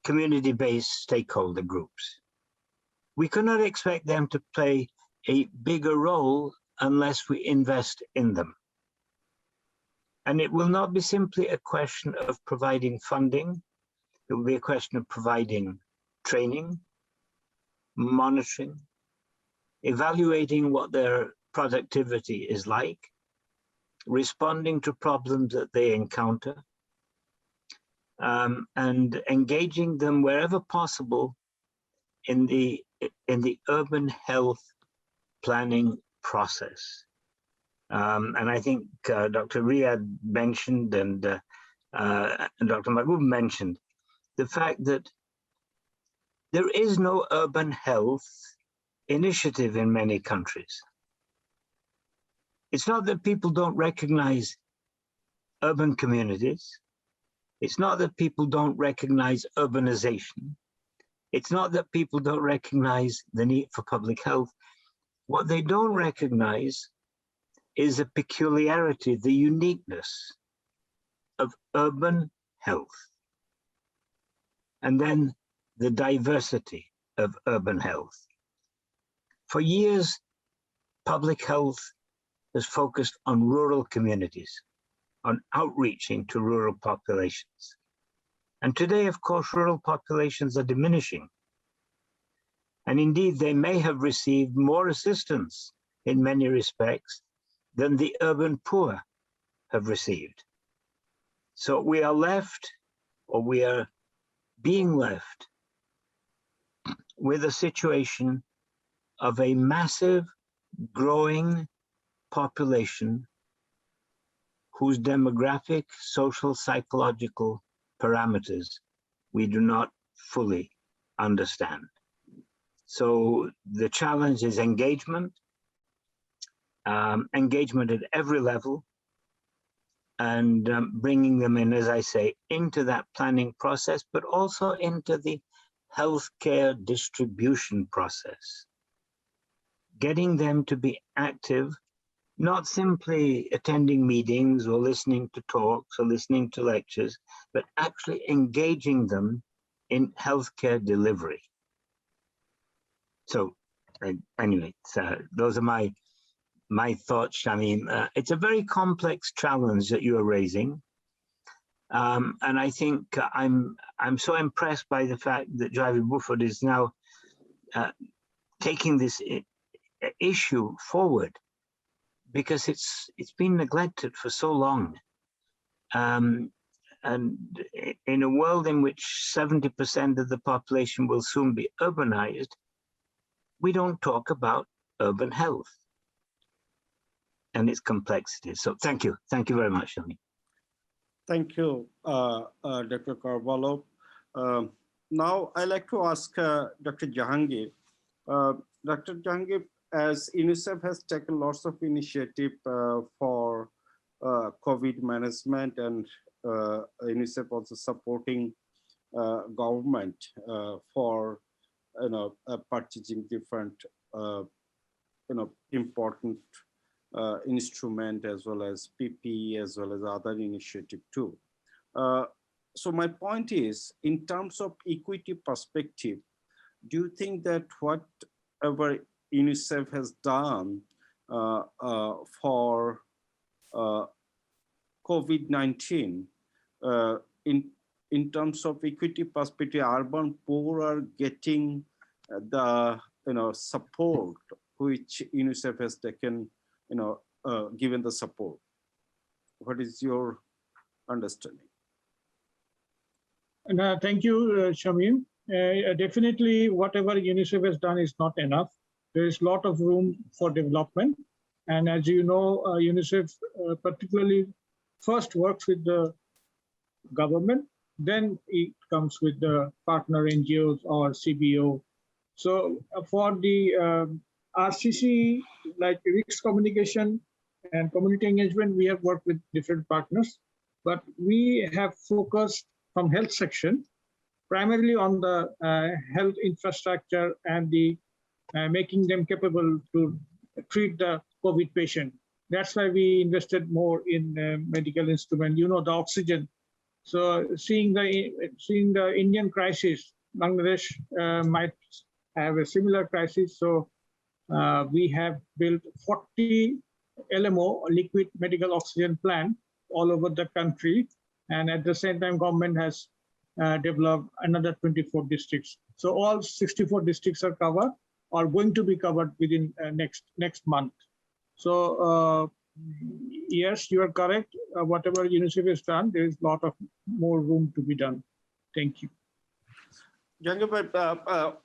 community-based stakeholder groups. We cannot expect them to play a bigger role unless we invest in them. And it will not be simply a question of providing funding. It will be a question of providing training, monitoring, evaluating what their productivity is like, responding to problems that they encounter, and engaging them wherever possible in the urban health planning process. And I think Dr. Riyad mentioned and Dr. Mahmoud mentioned the fact that there is no urban health initiative in many countries. It's not that people don't recognize urban communities. It's not that people don't recognize urbanization. It's not that people don't recognize the need for public health. What they don't recognize is a peculiarity, the uniqueness of urban health, and then the diversity of urban health. For years, public health has focused on rural communities, on outreaching to rural populations. And today, of course, rural populations are diminishing. And indeed, they may have received more assistance in many respects than the urban poor have received. So we are left, or we are being left, with a situation of a massive, growing population whose demographic, social, psychological parameters we do not fully understand. So the challenge is engagement, engagement at every level, and bringing them in, as I say, into that planning process, but also into the healthcare distribution process. Getting them to be active, not simply attending meetings or listening to talks or listening to lectures, but actually engaging them in healthcare delivery. So anyway, those are my thoughts, Shamim. It's a very complex challenge that you are raising. And I think I'm so impressed by the fact that Javid Buford is now taking this issue forward, because it's been neglected for so long. And in a world in which 70% of the population will soon be urbanized, we don't talk about urban health and its complexities. So thank you very much, Shamim. Thank you, Dr. Carvalho. Now I'd like to ask Dr. Jahangir. Dr. Jahangir, as UNICEF has taken lots of initiative for COVID management, and UNICEF also supporting government for purchasing different important instrument, as well as PPE, as well as other initiative too. So my point is, in terms of equity perspective, do you think that whatever UNICEF has done for COVID-19, in terms of equity perspective, urban poor are getting the support which UNICEF has taken, given the support? What is your understanding? Thank you, Shamim. Definitely, whatever UNICEF has done is not enough. there is a lot of room for development. And as you know, UNICEF particularly first works with the government, then it comes with the partner NGOs or CBO. So for the RCC, like risk communication and community engagement, we have worked with different partners, but we have focused from health section primarily on the health infrastructure and the making them capable to treat the COVID patient. That's why we invested more in medical instrument, the oxygen. So seeing the Indian crisis, Bangladesh might have a similar crisis. So we have built 40 LMO, liquid medical oxygen plant, all over the country. And at the same time, government has developed another 24 districts. So all 64 districts are covered or going to be covered within next month. So yes, you are correct. Whatever UNICEF has done, there is a lot of more room to be done. Thank you. Jahangir,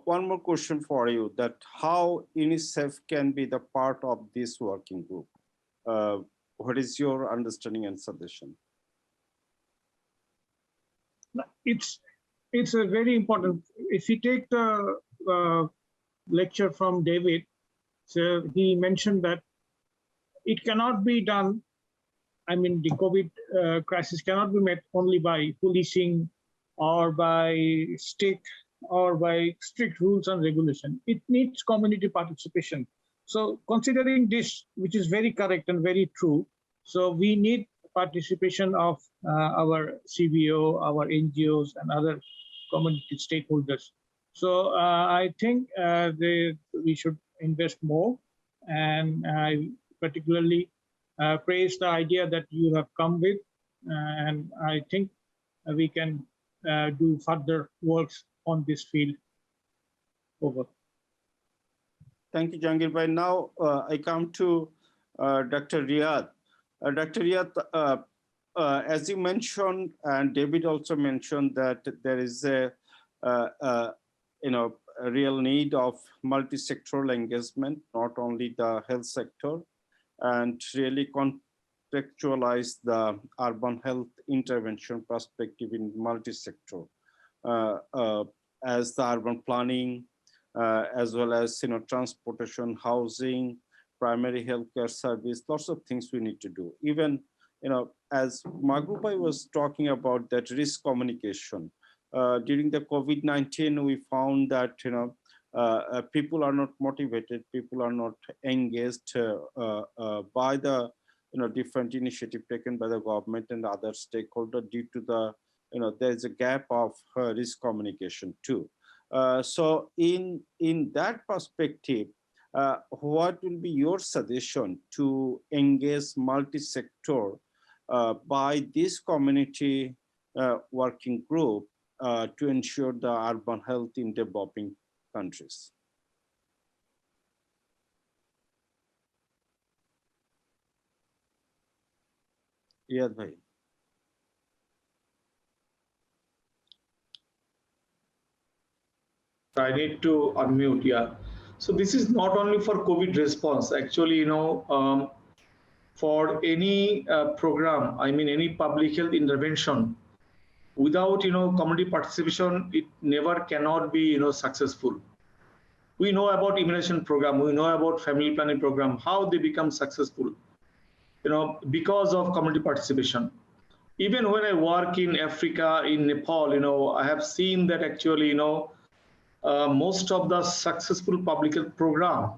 one more question for you, that how UNICEF can be the part of this working group? What is your understanding and suggestion? It's a very important. If you take the lecture from David, so he mentioned that it cannot be done. I mean, the COVID crisis cannot be met only by policing or by state or by strict rules and regulation. It needs community participation. So considering this, which is very correct and very true, so we need participation of our CBO, our NGOs, and other community stakeholders. So I think we should invest more, and I particularly praise the idea that you have come with, and I think we can do further works on this field. Over. Thank you, Jahangir Bhai. Now I come to Dr. Riyad. Dr. Riyad, as you mentioned, and David also mentioned, that there is a real need of multi-sectoral engagement, not only the health sector, and really contextualize the urban health intervention perspective in multi-sector, as the urban planning, as well as transportation, housing, primary healthcare service, lots of things we need to do. Even as Margu Bhai was talking about that risk communication, during the COVID-19, we found that people are not motivated, people are not engaged by the different initiative taken by the government and other stakeholders due to the there is a gap of risk communication too. So in that perspective, what will be your suggestion to engage multi-sector by this community working group to ensure the urban health in developing countries? Yeah, bhai. I need to unmute, yeah. So this is not only for COVID response, actually, for any program, I mean, any public health intervention, without, community participation, it never cannot be, successful. We know about immunization program, we know about family planning program, how they become successful, because of community participation. Even when I work in Africa, in Nepal, I have seen that actually, most of the successful public health program,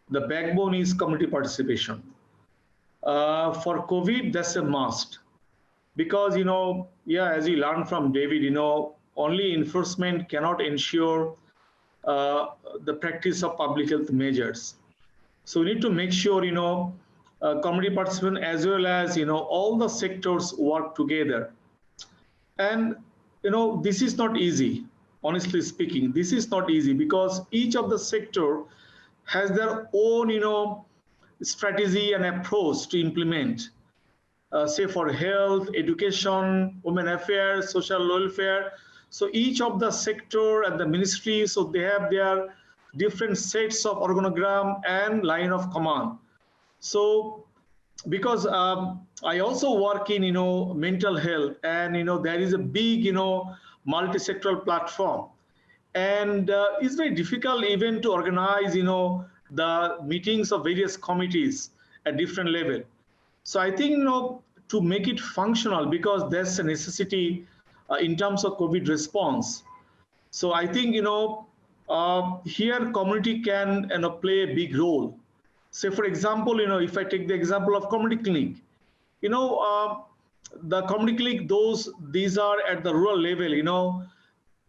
the backbone is community participation. For COVID, that's a must. Because, as you learned from David, only enforcement cannot ensure the practice of public health measures. So we need to make sure, community participation as well as, all the sectors work together. And, this is not easy. Honestly speaking, this is not easy because each of the sector has their own, strategy and approach to implement. Say for health, education, women affairs, social welfare. So each of the sector and the ministry, so they have their different sets of organogram and line of command. So because I also work in mental health, and there is a big multi-sectoral platform, and it's very difficult even to organize the meetings of various committees at different level. So I think to make it functional, because there's a necessity in terms of COVID response. So I think here community can play a big role. Say for example, if I take the example of community clinic, the community clinic, these are at the rural level.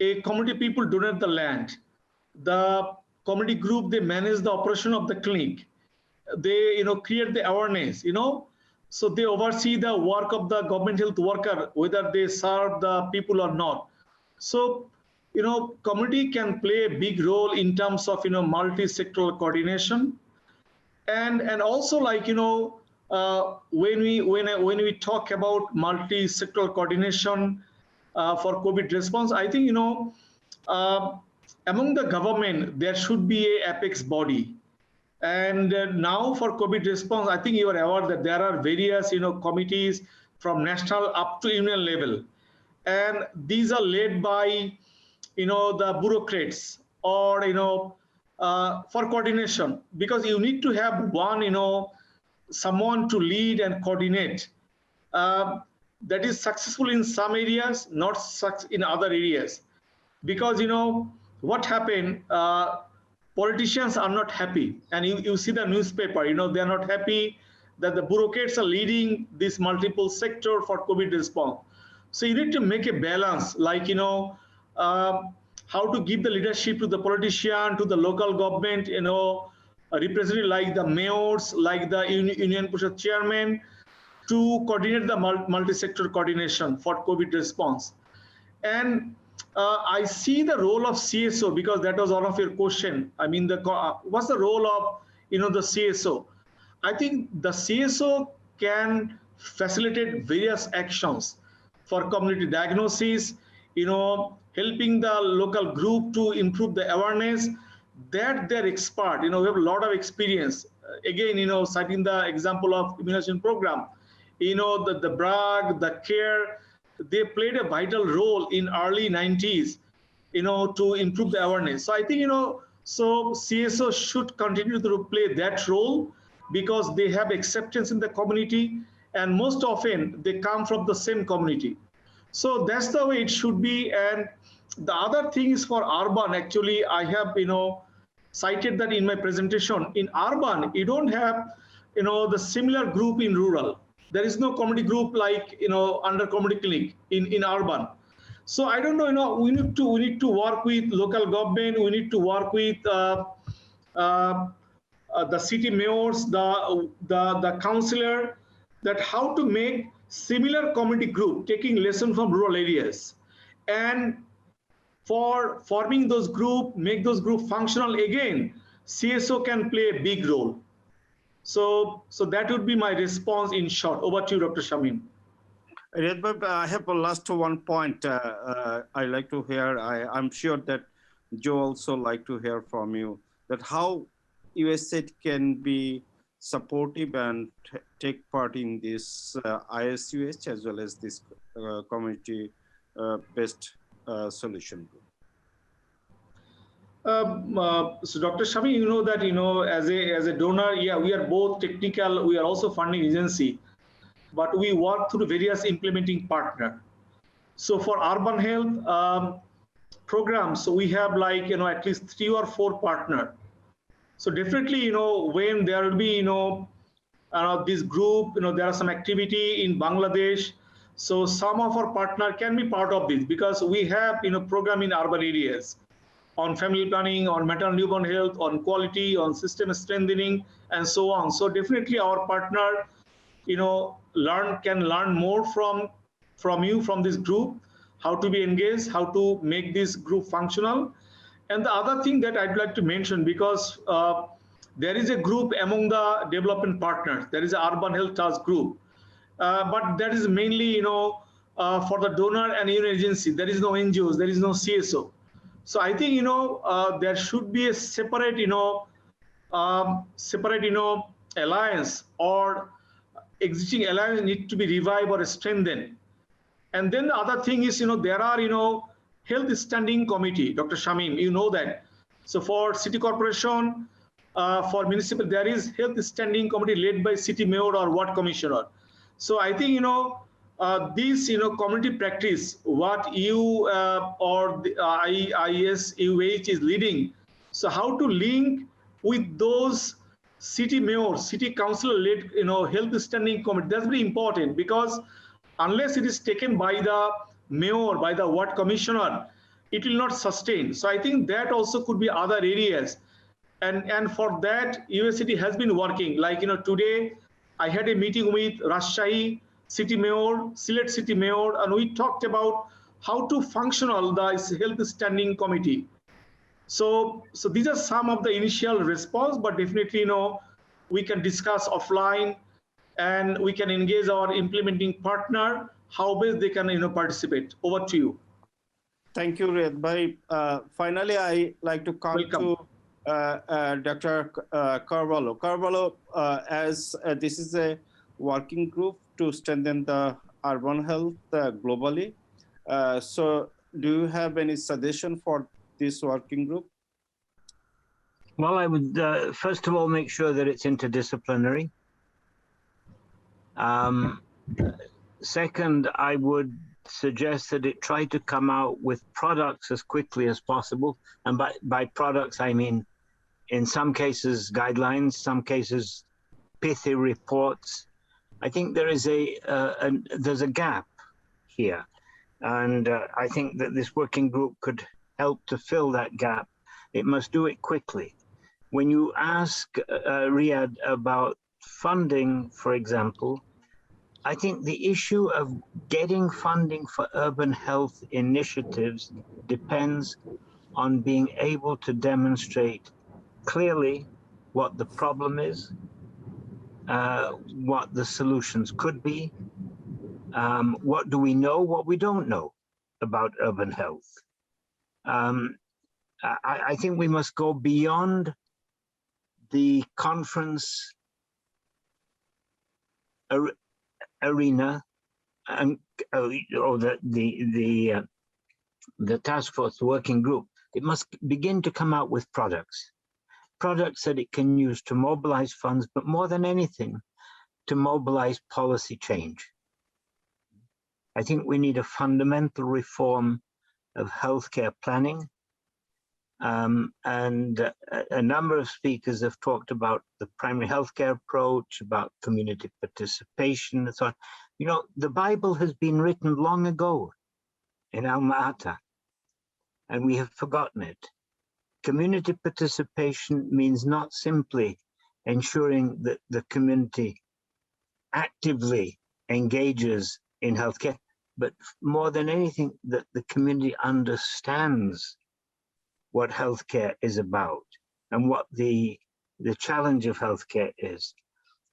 A community people donate the land. The community group, they manage the operation of the clinic. They create the awareness. So they oversee the work of the government health worker, whether they serve the people or not. So community can play a big role in terms of multi-sectoral coordination, and also like when we talk about multi-sectoral coordination for COVID response, I think among the government there should be a apex body. And now for COVID response, I think you are aware that there are various committees from national up to union level, and these are led by the bureaucrats or for coordination, because you need to have one someone to lead and coordinate that is successful in some areas, not in other areas. Because what happened, politicians are not happy, and you see the newspaper, they are not happy that the bureaucrats are leading this multiple sector for COVID response. So you need to make a balance, like how to give the leadership to the politician, to the local government, representative like the mayors, like the union Parishad chairman, to coordinate the multi-sector coordination for COVID response. And I see the role of CSO, because that was one of your question. I mean, what's the role of the CSO? I think the CSO can facilitate various actions for community diagnosis, helping the local group to improve the awareness, that they're expert. We have a lot of experience. Again, citing the example of immunization program, the BRAG, the CARE, they played a vital role in early 90s, to improve the awareness. So I think, so CSO should continue to play that role, because they have acceptance in the community, and most often they come from the same community. So that's the way it should be. And the other thing is for urban, actually, I have, cited that in my presentation. In urban, you don't have, the similar group in rural. There is no community group like, under community clinic in urban. So I don't know, we need to work with local government. We need to work with the city mayors, the councillor, that how to make similar community group, taking lesson from rural areas, and for forming those group, make those group functional again, CSO can play a big role. So that would be my response in short. Over to you, Dr. Shamim. I have a last one point I like to hear. I'm sure that Joe also like to hear from you, that how USAID can be supportive and take part in this ISUH as well as this community-based solution group. So Dr. Shami, you know that, as a donor, yeah, we are both technical, we are also funding agency, but we work through various implementing partner. So for urban health programs, so we have like, at least 3 or 4 partner. So definitely, when there will be, this group, there are some activity in Bangladesh. So some of our partner can be part of this, because we have, program in urban areas on family planning, on maternal newborn health, on quality, on system strengthening, and so on. So definitely our partner, can learn more from you, from this group, how to be engaged, how to make this group functional. And the other thing that I'd like to mention, because there is a group among the development partners, there is an urban health task group, but that is mainly, for the donor and union agency. There is no NGOs, there is no CSO. So I think, there should be a separate, alliance, or existing alliance need to be revived or strengthened. And then the other thing is, there are, health standing committee, Dr. Shamim, you know that. So for city corporation, for municipal, there is health standing committee led by city mayor or ward commissioner. So I think, this, community practice, what you or the ISUH is leading. So how to link with those city mayor, city council led, health standing committee, that's very important, because unless it is taken by the mayor, by the ward commissioner, it will not sustain. So I think that also could be other areas. And for that, USCity has been working. Like, today I had a meeting with Rajshahi city mayor, Sylhet city mayor, and we talked about how to functional the health standing committee. So these are some of the initial response, but definitely, we can discuss offline, and we can engage our implementing partner, how best they can, participate. Over to you. Thank you, Riyad Bhai. Finally, I like to come Welcome. to Dr. Carvalho. Carvalho, as this is a working group to strengthen the urban health globally. So do you have any suggestion for this working group? Well, I would first of all make sure that it's interdisciplinary. Second, I would suggest that it try to come out with products as quickly as possible. And by products, I mean, in some cases, guidelines, some cases, pithy reports. I think there is there's a gap here. And I think that this working group could help to fill that gap. It must do it quickly. When you ask Riyad about funding, for example, I think the issue of getting funding for urban health initiatives depends on being able to demonstrate clearly what the problem is, what the solutions could be, what do we know, what we don't know about urban health. I think we must go beyond the conference arena and or the task force working group. It must begin to come out with products that it can use to mobilize funds, but more than anything, to mobilize policy change. I think we need a fundamental reform of healthcare planning. And a number of speakers have talked about the primary healthcare approach, about community participation and so on. You know, the Bible has been written long ago in Alma-Ata, and we have forgotten it. Community participation means not simply ensuring that the community actively engages in healthcare, but more than anything, that the community understands what healthcare is about and what the challenge of healthcare is.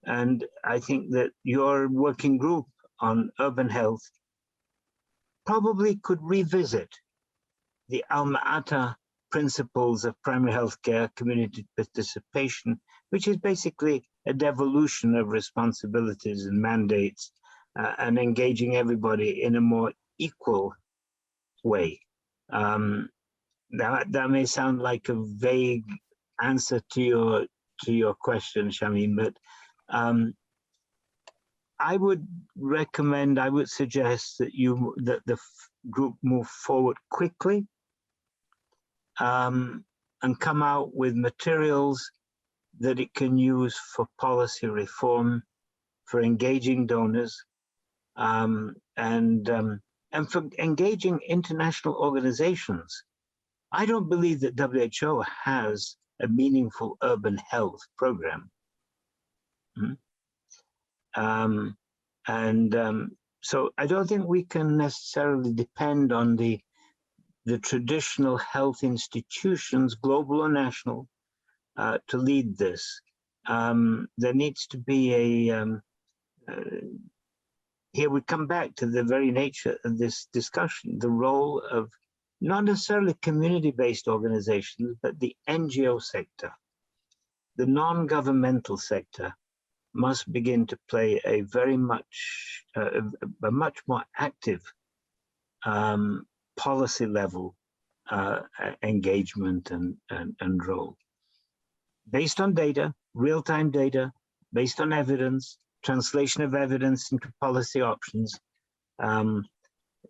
And I think that your working group on urban health probably could revisit the Alma-Ata principles of primary healthcare, community participation, which is basically a devolution of responsibilities and mandates and engaging everybody in a more equal way. That may sound like a vague answer to your question, Shamim, but I would suggest that the group move forward quickly and come out with materials that it can use for policy reform, for engaging donors, and for engaging international organizations. I don't believe that WHO has a meaningful urban health program. So I don't think we can necessarily depend on the traditional health institutions, global or national, to lead this. There needs to be here we come back to the very nature of this discussion, the role of not necessarily community-based organizations, but the NGO sector, the non-governmental sector, must begin to play a very much, a much more active policy level engagement and role. Based on data, real-time data, based on evidence, translation of evidence into policy options,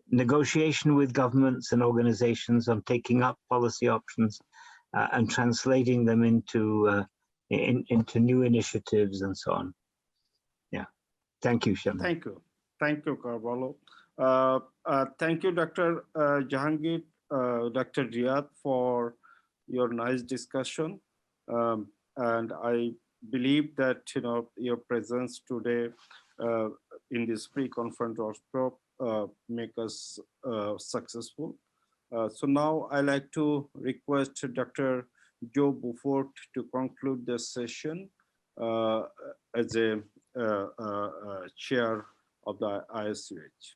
negotiation with governments and organizations on taking up policy options and translating them into new initiatives and so on. Yeah, thank you, Shaman. Thank you, Carvalho. Thank you, Dr. Jahangir, Dr. Riyad, for your nice discussion. And I believe that your presence today in this pre-conference workshop make us successful. So now I like to request Dr. Joe Beaufort to conclude the session as a chair of the ISUH.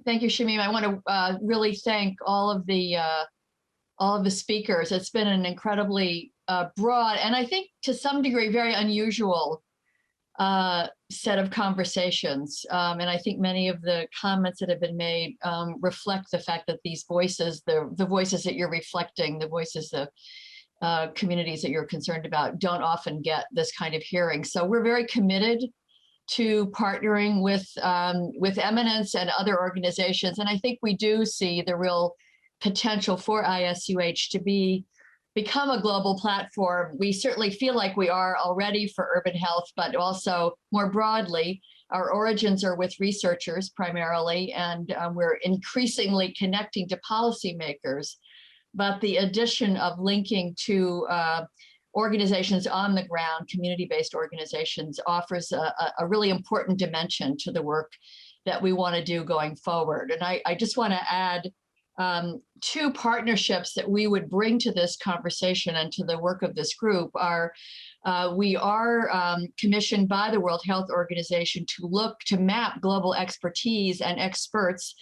Thank you, Shamim. I want to really thank all of the speakers. It's been an incredibly broad and I think to some degree very unusual set of conversations. And I think many of the comments that have been made reflect the fact that these voices, the voices that you're reflecting, the voices of communities that you're concerned about don't often get this kind of hearing. So we're very committed to partnering with Eminence and other organizations. And I think we do see the real potential for ISUH to become a global platform. We certainly feel like we are already for urban health, but also more broadly, our origins are with researchers primarily, and we're increasingly connecting to policymakers. But the addition of linking to organizations on the ground, community-based organizations, offers a really important dimension to the work that we want to do going forward. And I just want to add two partnerships that we would bring to this conversation and to the work of this group are, we are commissioned by the World Health Organization to map global expertise and experts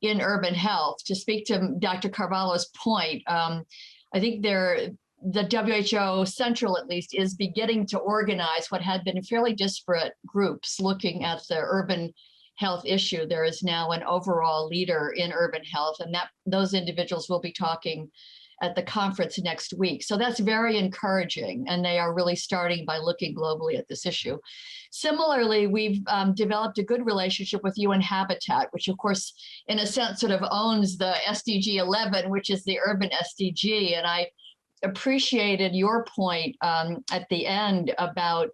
in urban health. To speak to Dr. Carvalho's point, I think the WHO Central, at least, is beginning to organize what had been fairly disparate groups looking at the urban health issue. There is now an overall leader in urban health, and those individuals will be talking at the conference next week. So that's very encouraging, and they are really starting by looking globally at this issue. Similarly, we've developed a good relationship with UN Habitat, which of course, in a sense, sort of owns the SDG 11, which is the urban SDG. And I appreciated your point at the end about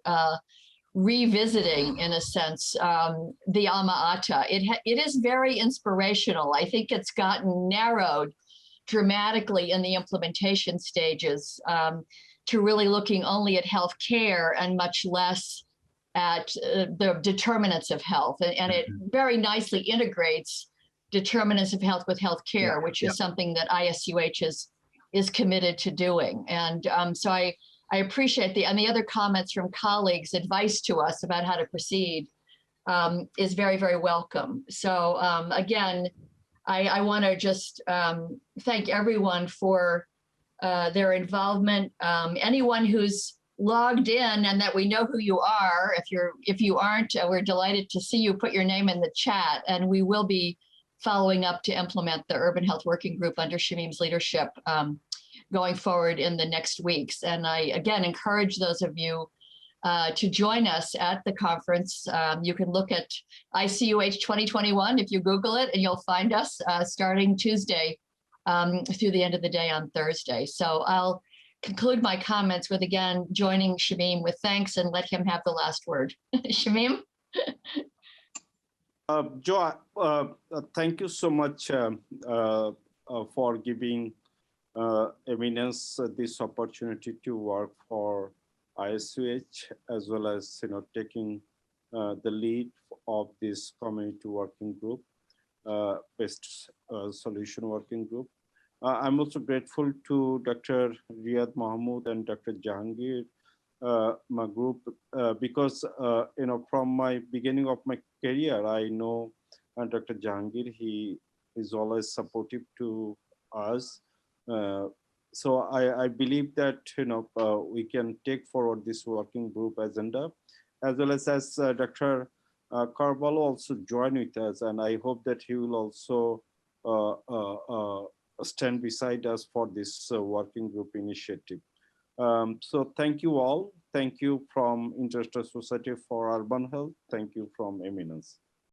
revisiting, in a sense, the Alma-Ata. It is very inspirational. I think it's gotten narrowed dramatically in the implementation stages to really looking only at healthcare and much less at the determinants of health. And it very nicely integrates determinants of health with healthcare, which is something that ISUH is committed to doing. And so I appreciate the other comments from colleagues, advice to us about how to proceed is very, very welcome. So again, I want to just thank everyone for their involvement. Anyone who's logged in and that we know who you are, if you aren't, we're delighted to see you. Put your name in the chat, and we will be following up to implement the Urban Health Working Group under Shamim's leadership going forward in the next weeks. And I, again, encourage those of you to join us at the conference. You can look at ICUH 2021 if you Google it, and you'll find us starting Tuesday through the end of the day on Thursday. So I'll conclude my comments with, again, joining Shamim with thanks and let him have the last word. Shamim? Joe, thank you so much for giving Eminence this opportunity to work for ISUH, as well as taking the lead of this community working group, best solution working group. I'm also grateful to Dr. Ryan Mahmoud and Dr. Jahangir, my group, because from my beginning of my career, I know Dr. Jahangir. He is always supportive to us. So I believe that we can take forward this working group agenda, as well as Dr. Carvalho also join with us, and I hope that he will also stand beside us for this working group initiative. So thank you all. Thank you from International Society for Urban Health. Thank you from Eminence.